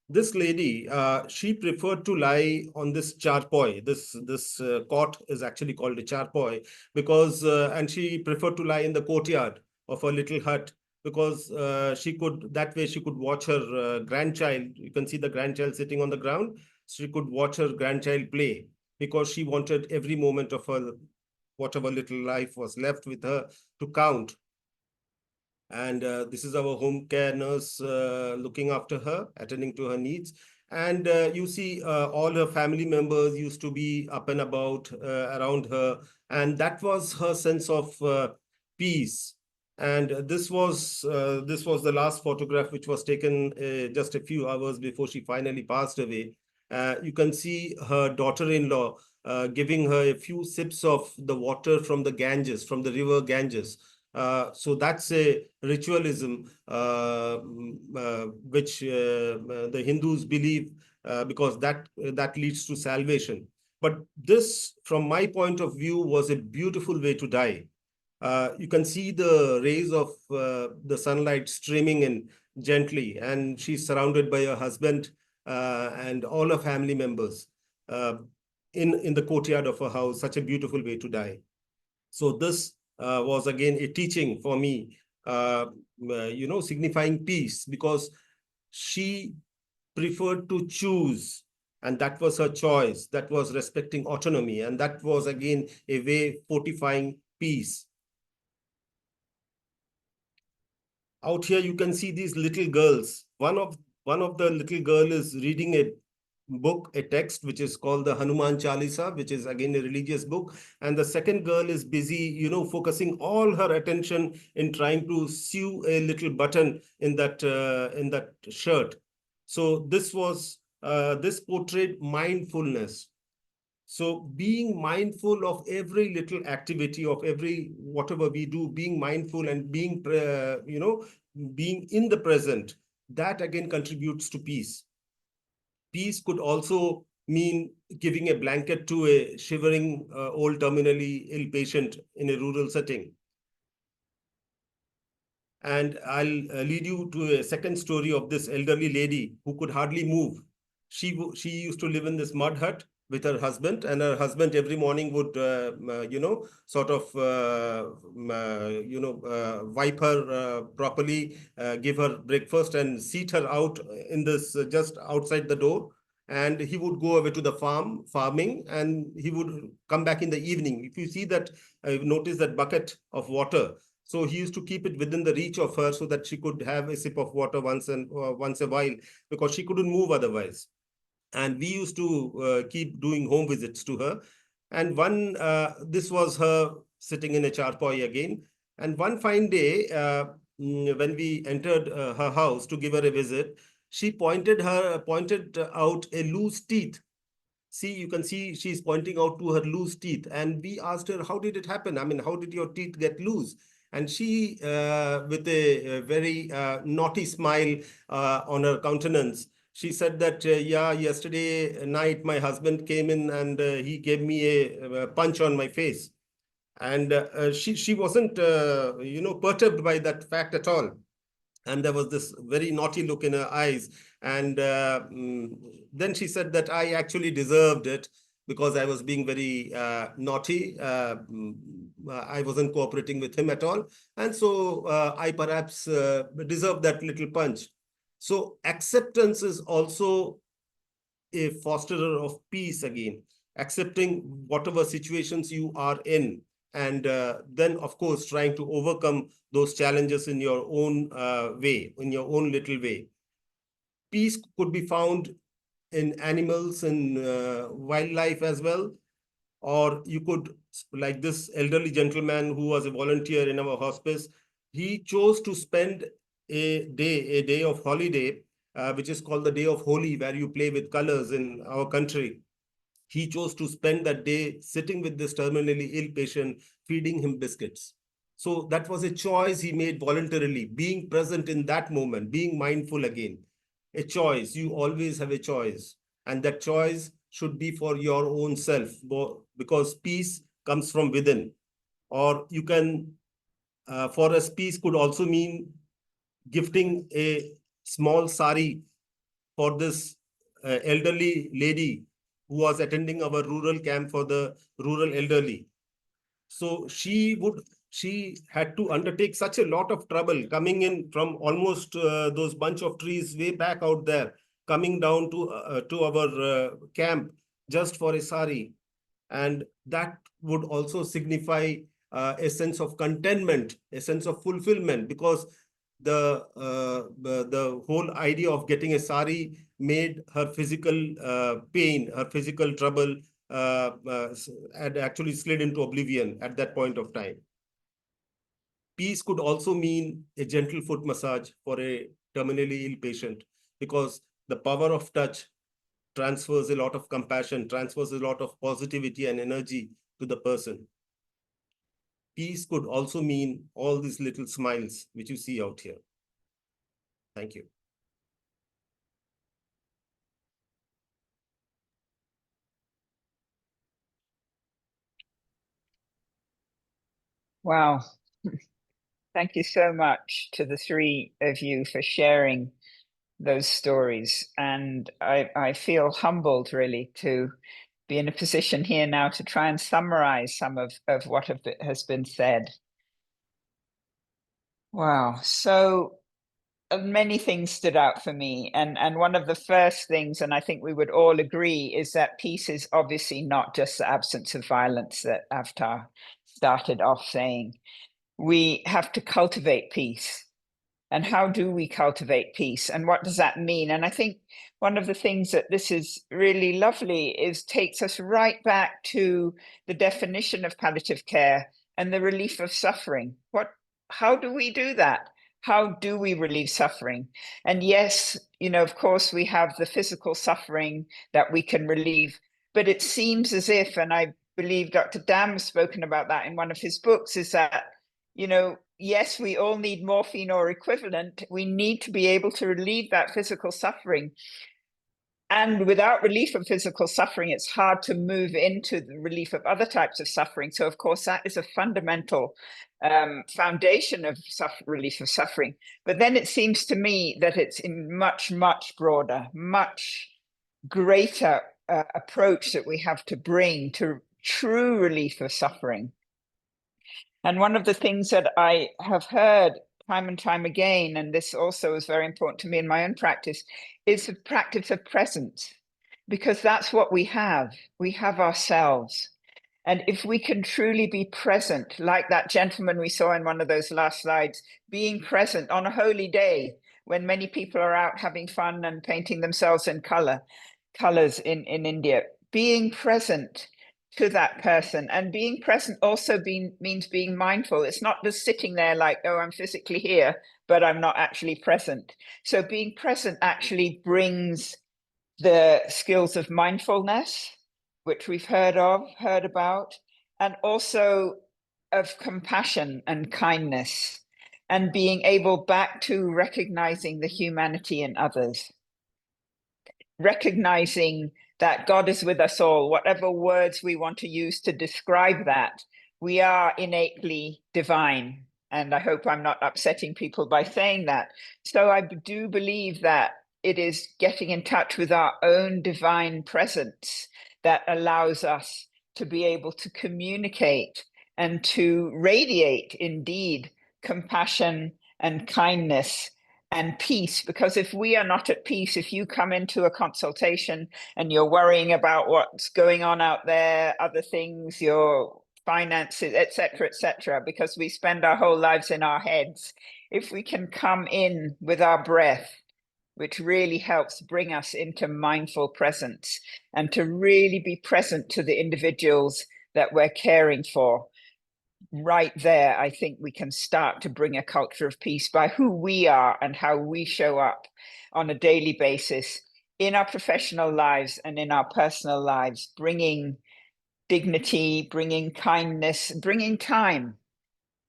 this lady, she preferred to lie on this charpoi. This cot is actually called a charpoi because, and she preferred to lie in the courtyard of her little hut because that way she could watch her grandchild. You can see the grandchild sitting on the ground. She could watch her grandchild play because she wanted every moment of her, whatever little life was left with her, to count. And this is our home care nurse looking after her, attending to her needs. And you see all her family members used to be up and about around her. And that was her sense of peace. And this was the last photograph, which was taken just a few hours before she finally passed away. You can see her daughter-in-law giving her a few sips of the water from the Ganges, from the river Ganges. So that's a ritualism which the Hindus believe, because that leads to salvation. But this, from my point of view, was a beautiful way to die. You can see the rays of the sunlight streaming in gently, and she's surrounded by her husband and all her family members in the courtyard of her house. Such a beautiful way to die. So this was again a teaching for me, signifying peace, because she preferred to choose, and that was her choice. That was respecting autonomy, and that was again a way fortifying peace. Out here, you can see these little girls. One of the little girl is reading a book, a text, which is called the Hanuman Chalisa, which is again a religious book. And the second girl is busy, focusing all her attention in trying to sew a little button in that shirt. So this portrayed mindfulness. So being mindful of every little activity, of every whatever we do, being mindful and being in the present, that again contributes to peace. Peace could also mean giving a blanket to a shivering old terminally ill patient in a rural setting. And I'll lead you to a second story of this elderly lady who could hardly move. She used to live in this mud hut with her husband, and her husband every morning would, wipe her properly, give her breakfast, and seat her out in this just outside the door. And he would go away to the farming, and he would come back in the evening. If you see that, notice that bucket of water. So he used to keep it within the reach of her so that she could have a sip of water once a while, because she couldn't move otherwise. And we used to keep doing home visits to her. And this was her sitting in a charpoy again. And one fine day, when we entered her house to give her a visit, she pointed out a loose teeth. See, you can see she's pointing out to her loose teeth. And we asked her, how did it happen? I mean, how did your teeth get loose? And she, with a very naughty smile on her countenance, she said that, yeah, yesterday night, my husband came in and he gave me a punch on my face. And she wasn't, perturbed by that fact at all. And there was this very naughty look in her eyes. And then she said that I actually deserved it because I was being very naughty. I wasn't cooperating with him at all. And so I perhaps deserved that little punch. So acceptance is also a fosterer of peace again, accepting whatever situations you are in. And then, of course, trying to overcome those challenges in your own way, in your own little way. Peace could be found in animals and wildlife as well. Or you could, like this elderly gentleman who was a volunteer in our hospice, he chose to spend a day of holiday, which is called the Day of Holi, where you play with colors in our country. He chose to spend that day sitting with this terminally ill patient, feeding him biscuits. So that was a choice he made voluntarily, being present in that moment, being mindful again. A choice. You always have a choice. And that choice should be for your own self, because peace comes from within. Or you can, for us, peace could also mean gifting a small sari for this elderly lady who was attending our rural camp for the rural elderly. So she had to undertake such a lot of trouble coming in from almost those bunch of trees way back out there, coming down to our camp just for a sari. And that would also signify a sense of contentment, a sense of fulfillment, because the whole idea of getting a sari made her physical pain, her physical trouble, had actually slid into oblivion at that point of time. Peace could also mean a gentle foot massage for a terminally ill patient, because the power of touch transfers a lot of compassion, transfers a lot of positivity and energy to the person. Peace could also mean all these little smiles which you see out here. Thank you. Wow. Thank you so much to the three of you for sharing those stories. And I feel humbled really to be in a position here now to try and summarize some of what has been said. Wow. So many things stood out for me. And one of the first things, and I think we would all agree, is that peace is obviously not just the absence of violence that Avatar started off saying. We have to cultivate peace. And how do we cultivate peace? And what does that mean? And I think one of the things that this is really lovely is takes us right back to the definition of palliative care and the relief of suffering. How do we do that? How do we relieve suffering? And yes, of course, we have the physical suffering that we can relieve, but it seems as if, and I believe Dr. Dam has spoken about that in one of his books, is that yes, we all need morphine or equivalent. We need to be able to relieve that physical suffering. And without relief of physical suffering, it's hard to move into the relief of other types of suffering. So, of course, that is a fundamental foundation of relief of suffering. But then it seems to me that it's in much, much broader, much greater approach that we have to bring to true relief of suffering. And one of the things that I have heard time and time again, and this also is very important to me in my own practice, is the practice of presence, because that's what we have. We have ourselves. And if we can truly be present, like that gentleman we saw in one of those last slides, being present on a holy day when many people are out having fun and painting themselves in colors in India, being present to that person. And being present also means being mindful. It's not just sitting there like, oh, I'm physically here, but I'm not actually present. So being present actually brings the skills of mindfulness, which we've heard about, and also of compassion and kindness, and being able back to recognizing the humanity in others. Recognizing that God is with us all, whatever words we want to use to describe that, we are innately divine. And I hope I'm not upsetting people by saying that. So I do believe that it is getting in touch with our own divine presence that allows us to be able to communicate and to radiate, indeed, compassion and kindness and peace. Because if we are not at peace, if you come into a consultation and you're worrying about what's going on out there, other things, your finances, etc., because we spend our whole lives in our heads, if we can come in with our breath, which really helps bring us into mindful presence and to really be present to the individuals that we're caring for, right there, I think we can start to bring a culture of peace by who we are and how we show up on a daily basis in our professional lives and in our personal lives, bringing dignity, bringing kindness, bringing time.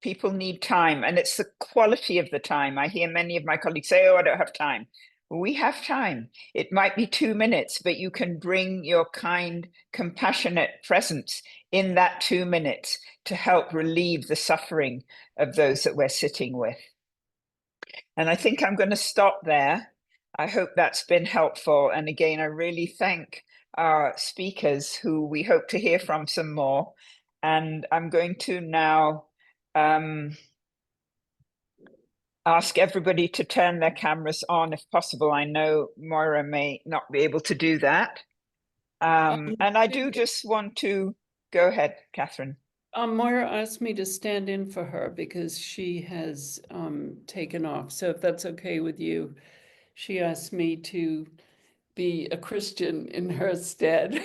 People need time, and it's the quality of the time. I hear many of my colleagues say, oh, I don't have time. We have time. It might be 2 minutes, but you can bring your kind, compassionate presence in that 2 minutes to help relieve the suffering of those that we're sitting with. And I think I'm going to stop there. I hope that's been helpful. And again, I really thank our speakers who we hope to hear from some more. And I'm going to now ask everybody to turn their cameras on if possible. I know Moira may not be able to do that. And I do just want to go ahead, Catherine. Moira asked me to stand in for her because she has taken off. So if that's okay with you, she asked me to be a Christian in her stead.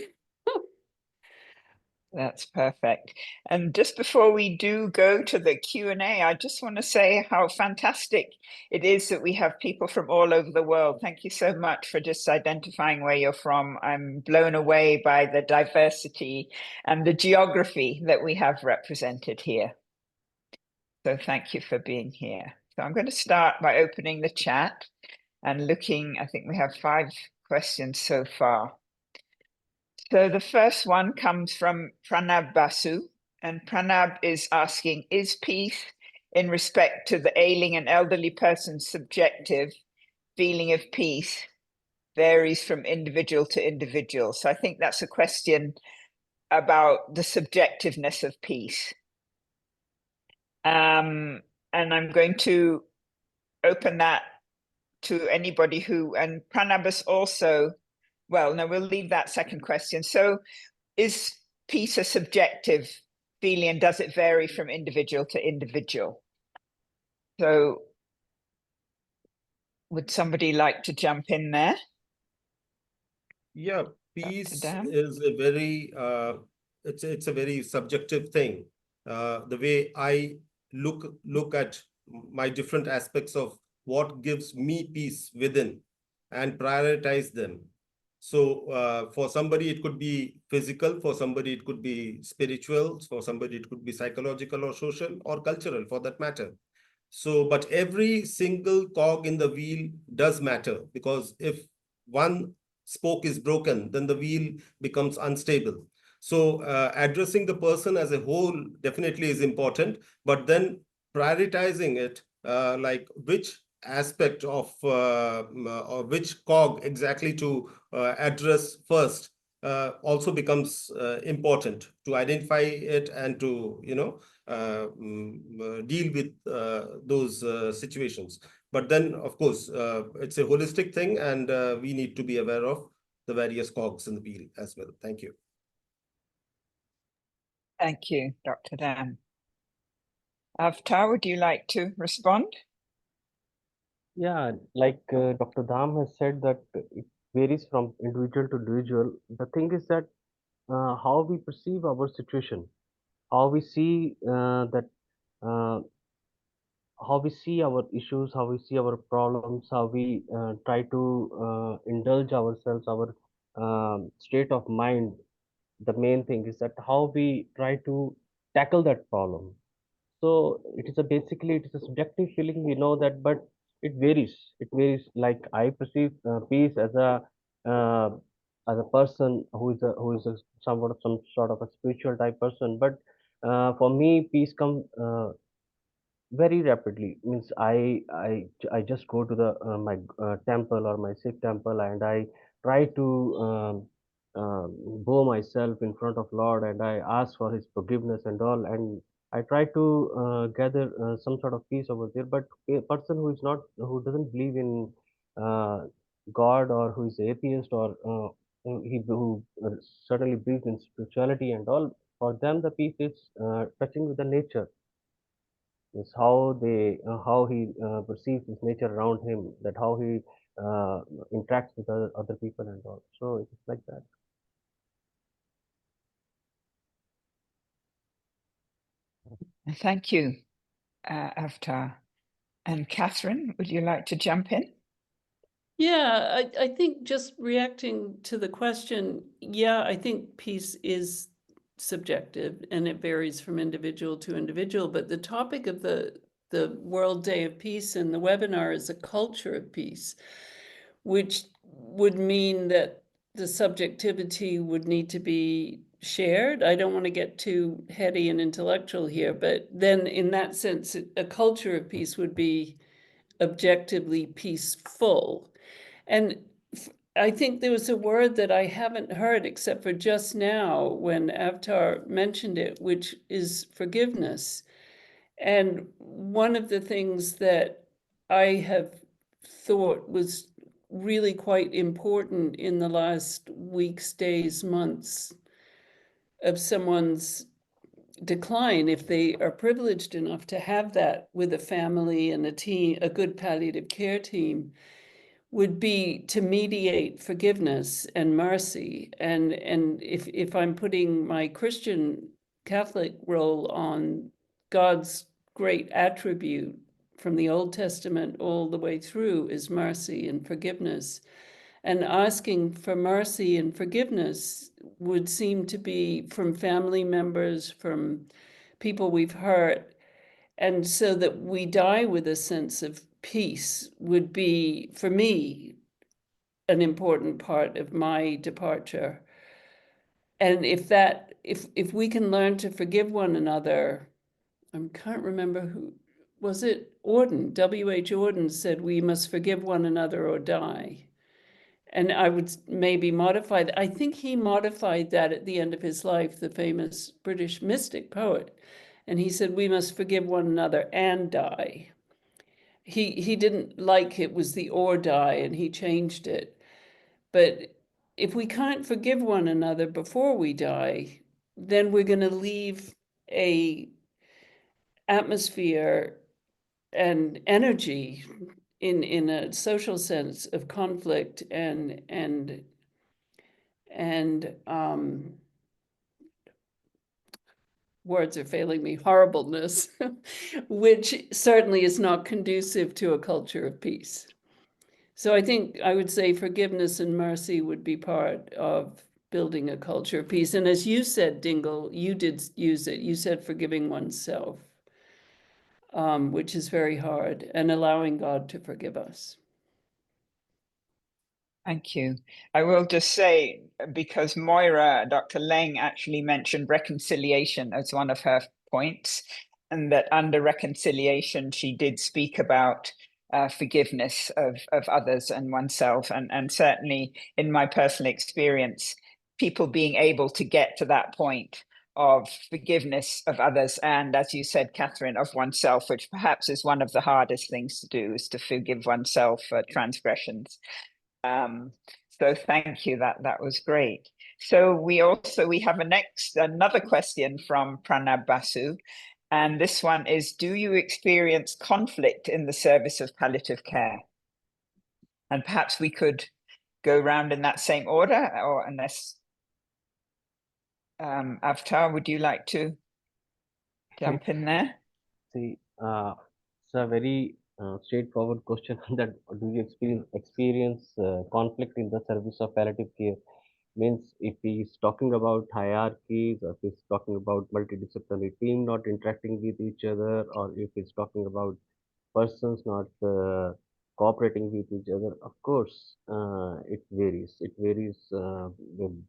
That's perfect. And just before we do go to the Q&A, I just want to say how fantastic it is that we have people from all over the world. Thank you so much for just identifying where you're from. I'm blown away by the diversity and the geography that we have represented here. So thank you for being here. So I'm going to start by opening the chat and looking. I think we have 5 questions so far. So the first one comes from Pranab Basu, and Pranab is asking, is peace in respect to the ailing and elderly person's subjective feeling of peace varies from individual to individual? So I think that's a question about the subjectiveness of peace. And I'm going to open that to anybody who, and Pranab is also, well, no, we'll leave that second question. So is peace a subjective feeling, and does it vary from individual to individual? So would somebody like to jump in there? Yeah, peace Dan? is a very it's a very subjective thing. The way I look at my different aspects of what gives me peace within and prioritize them. So for somebody it could be physical, for somebody it could be spiritual, for somebody it could be psychological or social or cultural for that matter. So, but every single cog in the wheel does matter, because if one spoke is broken, then the wheel becomes unstable. So addressing the person as a whole definitely is important, but then prioritizing it, like which aspect of or which cog exactly to address first, also becomes important to identify it and to, you know, deal with those situations. But then, of course, it's a holistic thing, and we need to be aware of the various cogs in the wheel as well. Thank you. Thank you, Dr. Dan. Avtar, would you like to respond? Yeah, like Dr. Dham has said that it varies from individual to individual. The thing is that how we perceive our situation, how we see uh, how we see our issues, how we see our problems, how we try to indulge ourselves, our state of mind. The main thing is that how we try to tackle that problem. So it is a basically it is a subjective feeling, we know that, but it varies. It varies. Like I perceive peace uh, as a person who is a somewhat of some sort of a spiritual type person. But for me, peace comes very rapidly. Means I just go to the my temple or my Sikh temple, and I try to bow myself in front of Lord, and I ask for his forgiveness and all, and I try to gather some sort of peace over there. But a person who is not, who doesn't believe in uh, God, or who is atheist, or who certainly believes in spirituality and all, for them the peace is touching with the nature, is how they how he perceives his nature around him, that how he uh, interacts with other people and all. So it's like that. Thank you, Avtar. And Catherine, would you like to jump in? Yeah, I think just reacting to the question, yeah, I think peace is subjective and it varies from individual to individual. But the topic of the World Day of Peace and the webinar is a culture of peace, which would mean that the subjectivity would need to be shared. I don't want to get too heady and intellectual here, but then in that sense, a culture of peace would be objectively peaceful. And I think there was a word that I haven't heard except for just now when Avtar mentioned it, which is forgiveness. And one of the things that I have thought was really quite important in the last weeks, days, months of someone's decline, if they are privileged enough to have that with a family and a team, a good palliative care team, would be to mediate forgiveness and mercy. And if I'm putting my Christian Catholic role on, God's great attribute from the Old Testament all the way through is mercy and forgiveness. And asking for mercy and forgiveness would seem to be from family members, from people we've hurt. And so that we die with a sense of peace would be, for me, an important part of my departure. And if we can learn to forgive one another, I can't remember who, was it Auden? W.H. Auden said, we must forgive one another or die. And I would maybe modify that. I think he modified that at the end of his life, the famous British mystic poet. And he said, we must forgive one another and die. He didn't like it was the or die, and he changed it. But if we can't forgive one another before we die, then we're going to leave a atmosphere and energy in a social sense of conflict and words are failing me, horribleness, which certainly is not conducive to a culture of peace. So I think I would say forgiveness and mercy would be part of building a culture of peace. And as you said, Dingle, you did use it. You said forgiving oneself, which is very hard, and allowing God to forgive us. Thank you. I will just say, because Moira, Dr. Leng actually mentioned reconciliation as one of her points, and that under reconciliation, she did speak about forgiveness of others and oneself. And certainly in my personal experience, people being able to get to that point of forgiveness of others, and as you said, Catherine, of oneself, which perhaps is one of the hardest things to do, is to forgive oneself for transgressions. So thank you, that was great. So we have another question from Pranab Basu, and this one is, do you experience conflict in the service of palliative care? And perhaps we could go round in that same order, or unless Avtar, would you like to jump in there? See, it's a very straightforward question that do you experience conflict in the service of palliative care? Means if he's talking about hierarchies, or if he's talking about multidisciplinary team not interacting with each other, or if he's talking about persons not cooperating with each other, of course, it varies. It varies with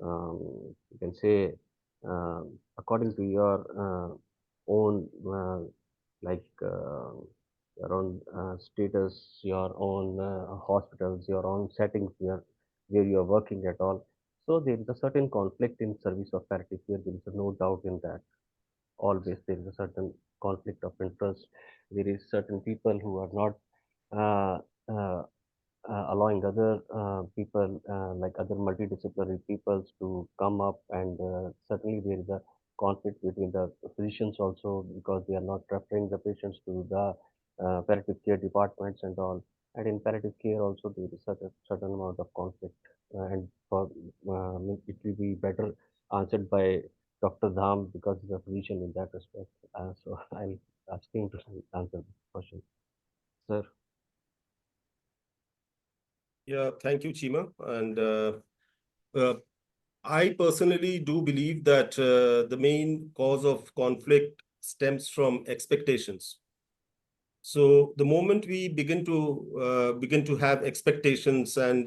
you can say according to your own like your own status, your own hospitals, your own settings where you are working at all. So there is a certain conflict in service of palliative care. There is no doubt in that. Always there is a certain conflict of interest. There is certain people who are not uh, uh, allowing other people like other multidisciplinary peoples to come up, and certainly there is a conflict between the physicians also, because they are not referring the patients to the palliative care departments and all. And in palliative care also there is certain amount of conflict, and for it will be better answered by Dr. Dham, because he's a physician in that respect. So I'll ask him to answer this question, sir. Yeah, thank you, Chima. And I personally do believe that the main cause of conflict stems from expectations. So the moment we begin to have expectations, and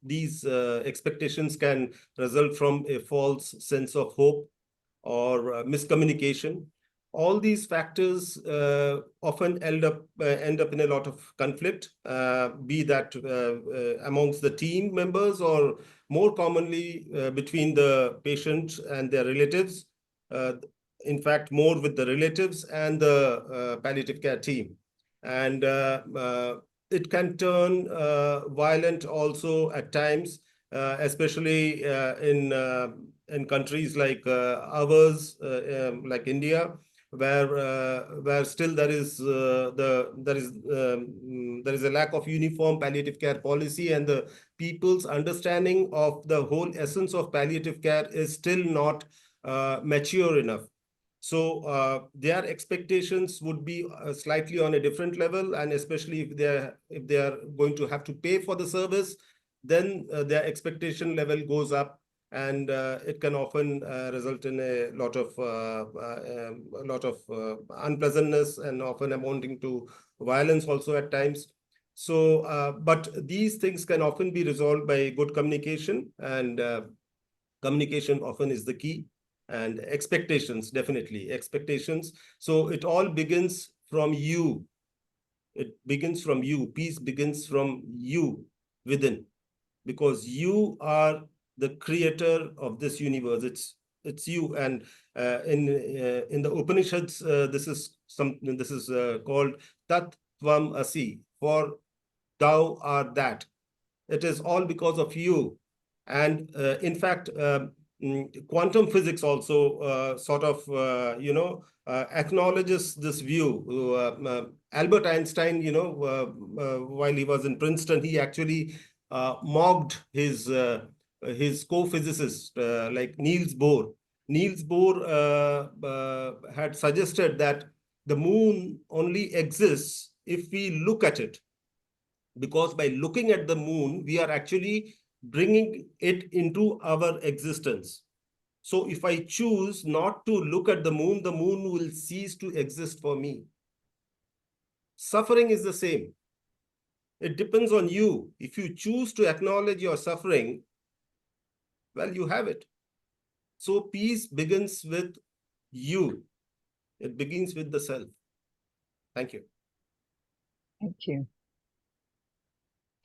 these expectations can result from a false sense of hope or miscommunication. All these factors often end up in a lot of conflict, be that amongst the team members, or more commonly between the patient and their relatives. In fact, more with the relatives and the palliative care team. And it can turn violent also at times, especially in in countries like ours, like India, where still there is there is a lack of uniform palliative care policy, and the people's understanding of the whole essence of palliative care is still not mature enough. So their expectations would be slightly on a different level, and especially if they are going to have to pay for the service, then their expectation level goes up, and it can often result in a lot of unpleasantness, and often amounting to violence also at times. So, but these things can often be resolved by good communication, and communication often is the key. And expectations, definitely expectations. So it all begins from you. It begins from you. Peace begins from you within, because you are the creator of this universe. It's you. And in the Upanishads, this is called Tat Tvam Asi, for thou art that. It is all because of you. And in fact, quantum physics also sort of acknowledges this view. Albert Einstein, while he was in Princeton, he actually mocked his co-physicist, like Niels Bohr. Niels Bohr had suggested that the moon only exists if we look at it, because by looking at the moon, we are actually bringing it into our existence. So if I choose not to look at the moon will cease to exist for me. Suffering is the same. It depends on you. If you choose to acknowledge your suffering, well, you have it. So peace begins with you. It begins with the self. Thank you. Thank you.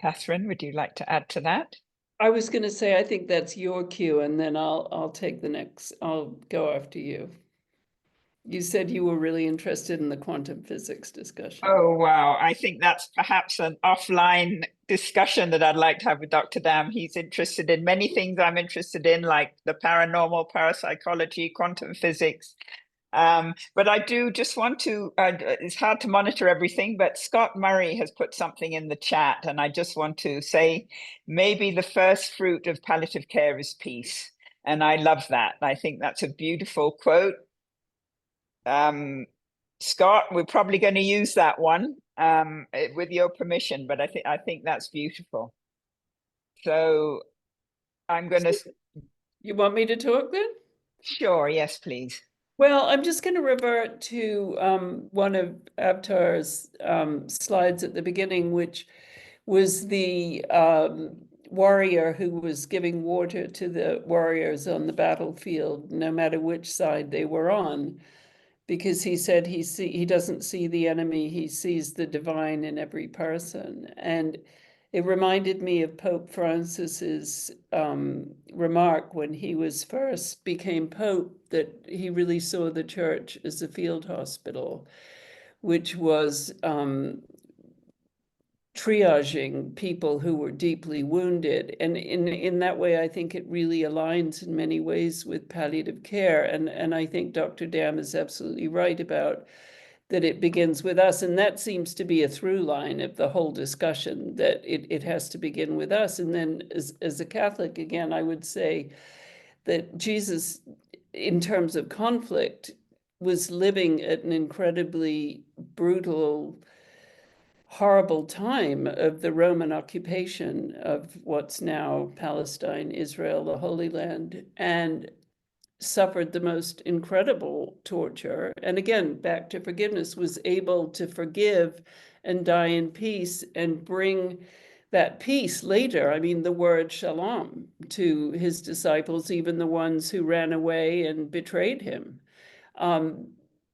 Catherine, would you like to add to that? I was going to say, I think that's your cue, and then I'll take the next. I'll go after you. You said you were really interested in the quantum physics discussion. Oh, wow. I think that's perhaps an offline discussion that I'd like to have with Dr. Dam. He's interested in many things I'm interested in, like the paranormal, parapsychology, quantum physics. But I do just want to, it's hard to monitor everything, but Scott Murray has put something in the chat, and I just want to say, maybe the first fruit of palliative care is peace. And I love that. I think that's a beautiful quote. Scott, we're probably going to use that one with your permission, but I think that's beautiful. So I'm going to... You want me to talk then? Sure, yes, please. Well, I'm just going to revert to one of Avtar's slides at the beginning, which was the warrior who was giving water to the warriors on the battlefield, no matter which side they were on, because he said he doesn't see the enemy, he sees the divine in every person. And it reminded me of Pope Francis's remark when he first became Pope, that he really saw the church as a field hospital, which was triaging people who were deeply wounded. And in that way, I think it really aligns in many ways with palliative care. And I think Dr. Dam is absolutely right about that it begins with us. And that seems to be a through line of the whole discussion, that it has to begin with us. And then as a Catholic, again, I would say that Jesus, in terms of conflict, was living at an incredibly brutal, horrible time of the Roman occupation of what's now Palestine, Israel, the Holy Land, and suffered the most incredible torture. And again, back to forgiveness, was able to forgive and die in peace and bring that peace later. I mean, the word shalom to his disciples, even the ones who ran away and betrayed him,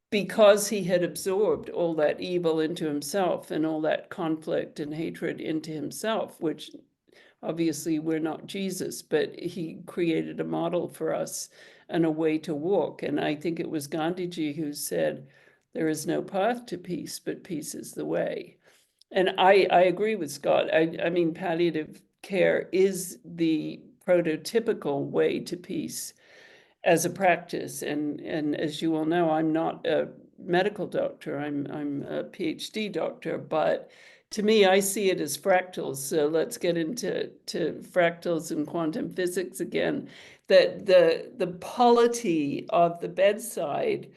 because he had absorbed all that evil into himself and all that conflict and hatred into himself, which obviously we're not Jesus, but he created a model for us and a way to walk. And I think it was Gandhiji who said, there is no path to peace, but peace is the way. And I agree with Scott. I mean, palliative care is the prototypical way to peace. as a practice. And as you all know, I'm not a medical doctor, I'm a PhD doctor, but to me, I see it as fractals. So let's get into fractals and quantum physics again. That the polity of the bedside,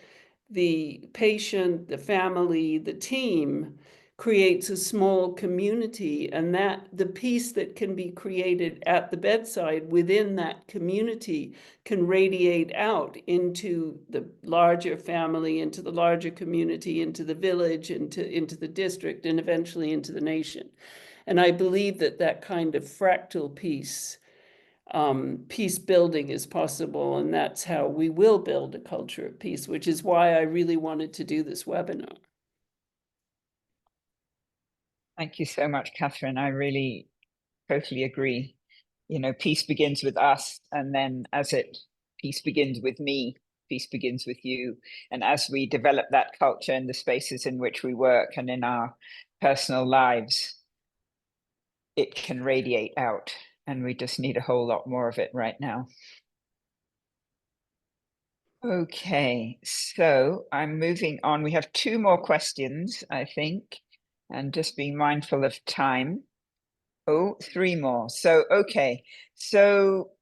the patient, the family, the team creates a small community, and that the peace that can be created at the bedside within that community can radiate out into the larger family, into the larger community, into the village, into the district, and eventually into the nation. And I believe that that kind of fractal peace building is possible, and that's how we will build a culture of peace, which is why I really wanted to do this webinar. Thank you so much, Catherine. I really totally agree. You know, peace begins with us, and then peace begins with me, peace begins with you. And as we develop that culture in the spaces in which we work and in our personal lives, it can radiate out, and we just need a whole lot more of it right now. Okay, so I'm moving on. We have 2 more questions, I think, and just being mindful of time. Oh, 3 more. So, okay. So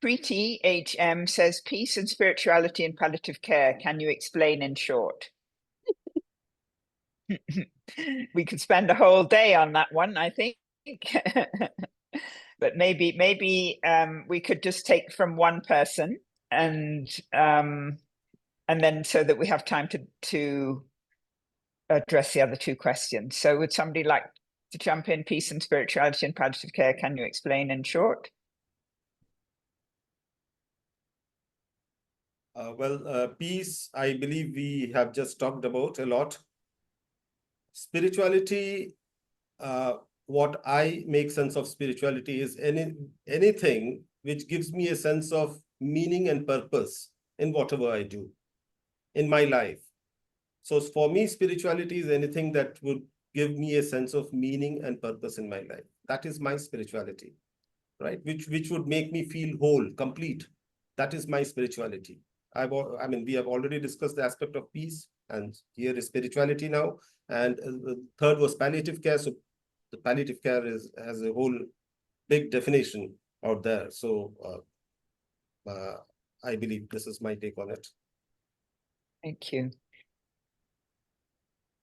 Preeti HM says, peace and spirituality in palliative care. Can you explain in short? We could spend a whole day on that one, I think. But maybe we could just take from one person, and then so that we have time to address the other 2 questions. So would somebody like to jump in? Peace and spirituality in palliative care. Can you explain in short? Peace, I believe we have just talked about a lot. Spirituality, what I make sense of spirituality is anything which gives me a sense of meaning and purpose in whatever I do in my life. So for me, spirituality is anything that would give me a sense of meaning and purpose in my life. That is my spirituality, right? Which would make me feel whole, complete. That is my spirituality. I mean, we have already discussed the aspect of peace, and here is spirituality now. And the third was palliative care. So the palliative care has a whole big definition out there. So I believe this is my take on it. Thank you.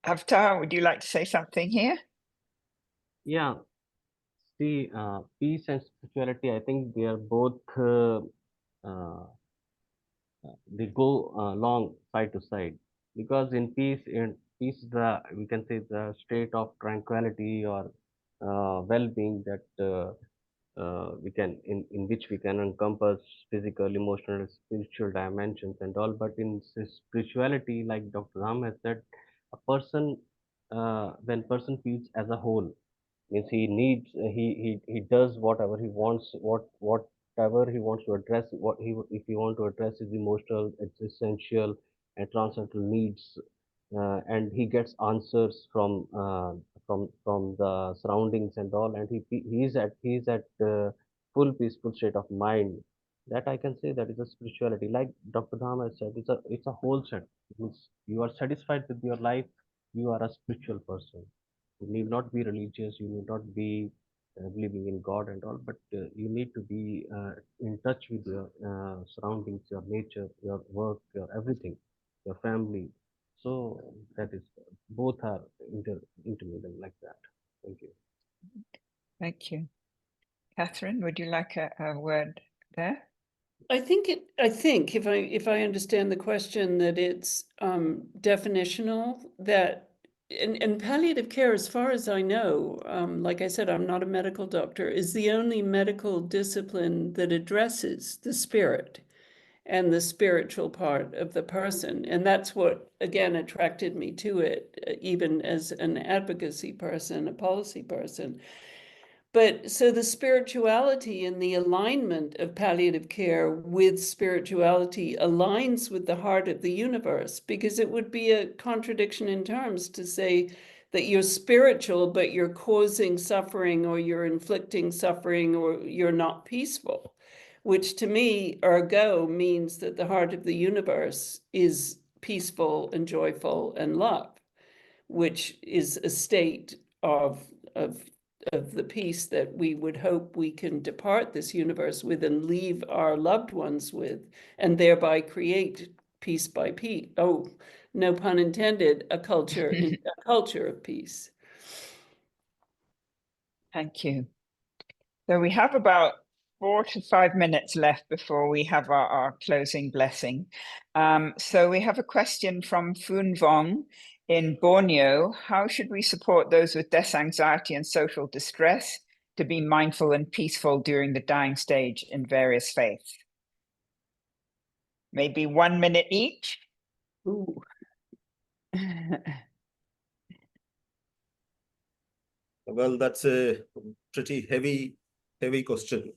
Avtar, would you like to say something here? Yeah. See, peace and spirituality, I think they are both, they go along side to side, because in peace, we can say the state of tranquility or well-being that we can, in which we can encompass physical, emotional, spiritual dimensions and all. But in spirituality, like Dr. Ram has said, a person, when person feels as a whole, means he needs, he does whatever he wants, whatever he wants to address, if he want to address his emotional, existential and transcendental needs, and he gets answers from the surroundings and all, and he's at full peaceful state of mind. That I can say that is a spirituality. Like Dr. Dham has said, it's a whole set. It means you are satisfied with your life, you are a spiritual person. You need not be religious, you need not be believing in God and all, but you need to be in touch with your surroundings, your nature, your work, your everything, your family. So that is, both are intermingled like that. Thank you. Thank you. Catherine, would you like a word there? I think if I understand the question, that it's definitional, that and palliative care, as far as I know, like I said, I'm not a medical doctor, is the only medical discipline that addresses the spirit and the spiritual part of the person. And that's what, again, attracted me to it, even as an advocacy person, a policy person. But so the spirituality and the alignment of palliative care with spirituality aligns with the heart of the universe, because it would be a contradiction in terms to say that you're spiritual, but you're causing suffering, or you're inflicting suffering, or you're not peaceful. which to me, ergo, means that the heart of the universe is peaceful and joyful and love, which is a state of the peace that we would hope we can depart this universe with and leave our loved ones with, and thereby create piece by piece. Oh, no pun intended, a culture of peace. Thank you. So we have about 4 to 5 minutes left before we have our closing blessing. So we have a question from Foon Vong in Borneo. How should we support those with death anxiety and social distress to be mindful and peaceful during the dying stage in various faiths? Maybe 1 minute each. Ooh. Well, that's a pretty heavy question.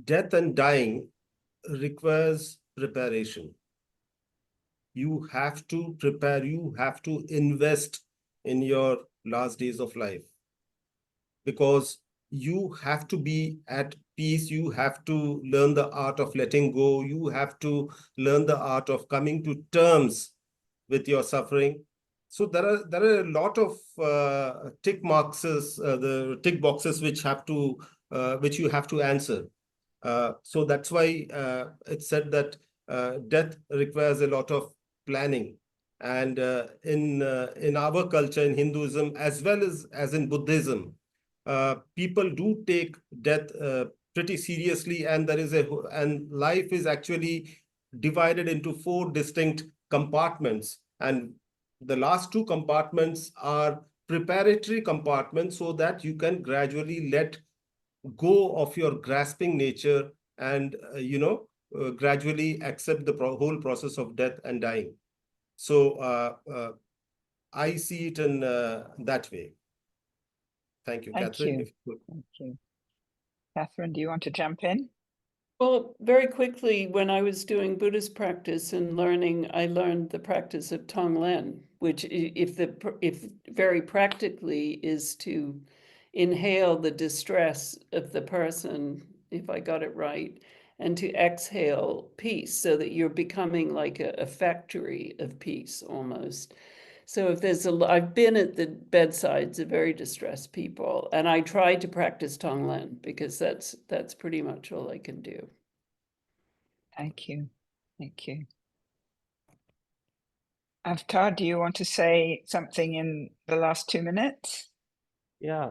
Death and dying requires preparation. You have to prepare, you have to invest in your last days of life, because you have to be at peace. You have to learn the art of letting go. You have to learn the art of coming to terms with your suffering. So there are a lot of tick boxes which you have to answer. So that's why it's said that death requires a lot of planning. And in our culture, in Hinduism as well as in Buddhism, people do take death pretty seriously, and life is actually divided into 4 distinct compartments, and the last 2 compartments are preparatory compartments, so that you can gradually let go of your grasping nature and gradually accept the whole process of death and dying. So I see it in that way. Thank you. Thank Catherine. you. Thank you. Catherine, do you want to jump in? Well, very quickly, when I was doing Buddhist practice and learning, I learned the practice of Tonglen, which if very practically is to inhale the distress of the person, if I got it right, and to exhale peace, so that you're becoming like a factory of peace almost. So if I've been at the bedsides of very distressed people, and I try to practice Tonglen because that's pretty much all I can do. Thank you. Thank you. Avtar, do you want to say something in the last 2 minutes? Yeah,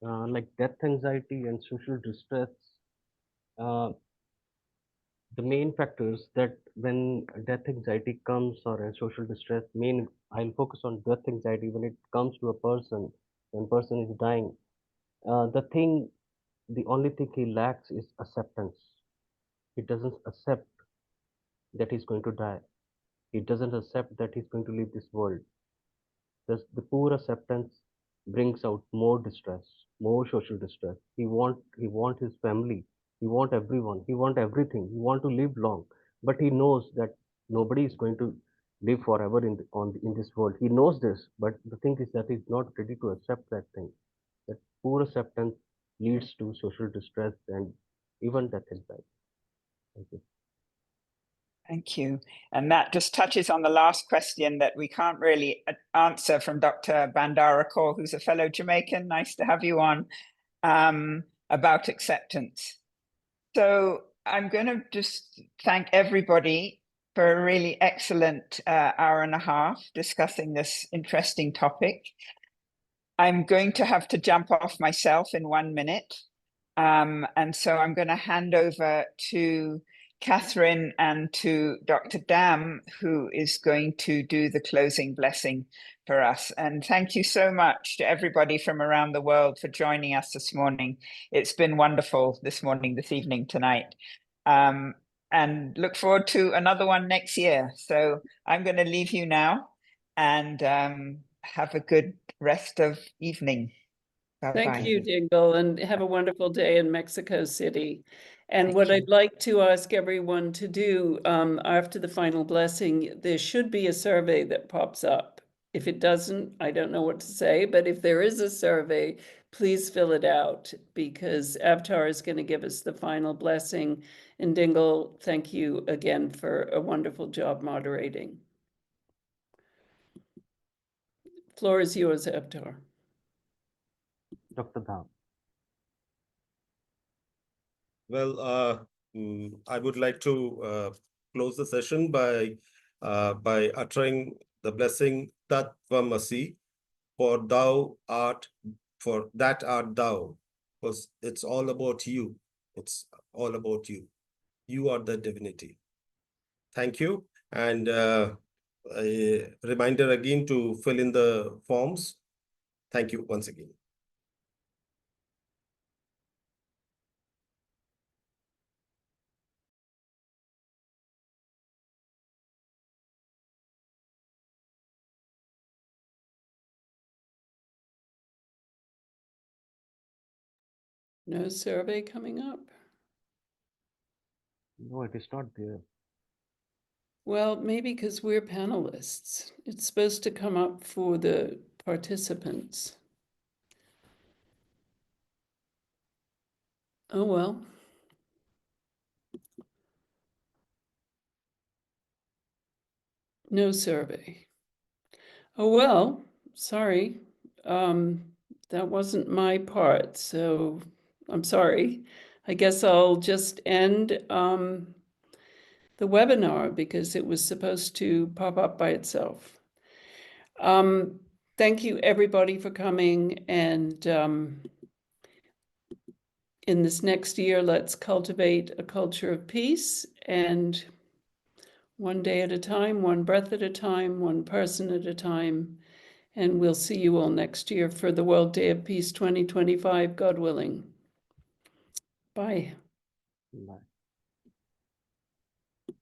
like death anxiety and social distress, the main factors that when death anxiety comes or a social distress, I'll focus on death anxiety when it comes to a person, when person is dying. The only thing he lacks is acceptance. He doesn't accept that he's going to die. He doesn't accept that he's going to leave this world. The poor acceptance brings out more distress, more social distress. He want his family, he want everyone, he want everything, he want to live long, but he knows that nobody is going to live forever in this world. He knows this, but the thing is that he's not ready to accept that thing. That poor acceptance leads to social distress and even death anxiety. Thank you. Thank you. And that just touches on the last question that we can't really answer from Dr. Bandara Kaur, who's a fellow Jamaican. Nice to have you on, about acceptance. So I'm going to just thank everybody for a really excellent hour and a half discussing this interesting topic. I'm going to have to jump off myself in 1 minute. And so I'm going to hand over to Catherine and to Dr. Dam, who is going to do the closing blessing for us. And thank you so much to everybody from around the world for joining us this morning. It's been wonderful this morning, this evening, tonight. And look forward to another one next year. So I'm going to leave you now and have a good rest of evening. Bye-bye. Thank you, Dingle, and have a wonderful day in Mexico City. And Thank what you. I'd like to ask everyone to do after the final blessing, there should be a survey that pops up. If it doesn't, I don't know what to say, but if there is a survey, please fill it out because Avtar is going to give us the final blessing. And Dingle, thank you again for a wonderful job moderating. Floor is yours, Avtar. Dr. Dham. Well, I would like to close the session by uttering the blessing Tat Tvamasi, for thou art, for that art thou, because it's all about you. It's all about you. You are the divinity. Thank you. And a reminder again to fill in the forms. Thank you once again. No survey coming up? No, it is not there. Well, maybe because we're panelists. It's supposed to come up for the participants. Oh, well. No survey. Oh, well, sorry. That wasn't my part, so I'm sorry. I guess I'll just end the webinar because it was supposed to pop up by itself. Thank you, everybody, for coming. And in this next year, let's cultivate a culture of peace, and one day at a time, one breath at a time, one person at a time. And we'll see you all next year for the World Day of Peace 2025, God willing. Bye. Bye.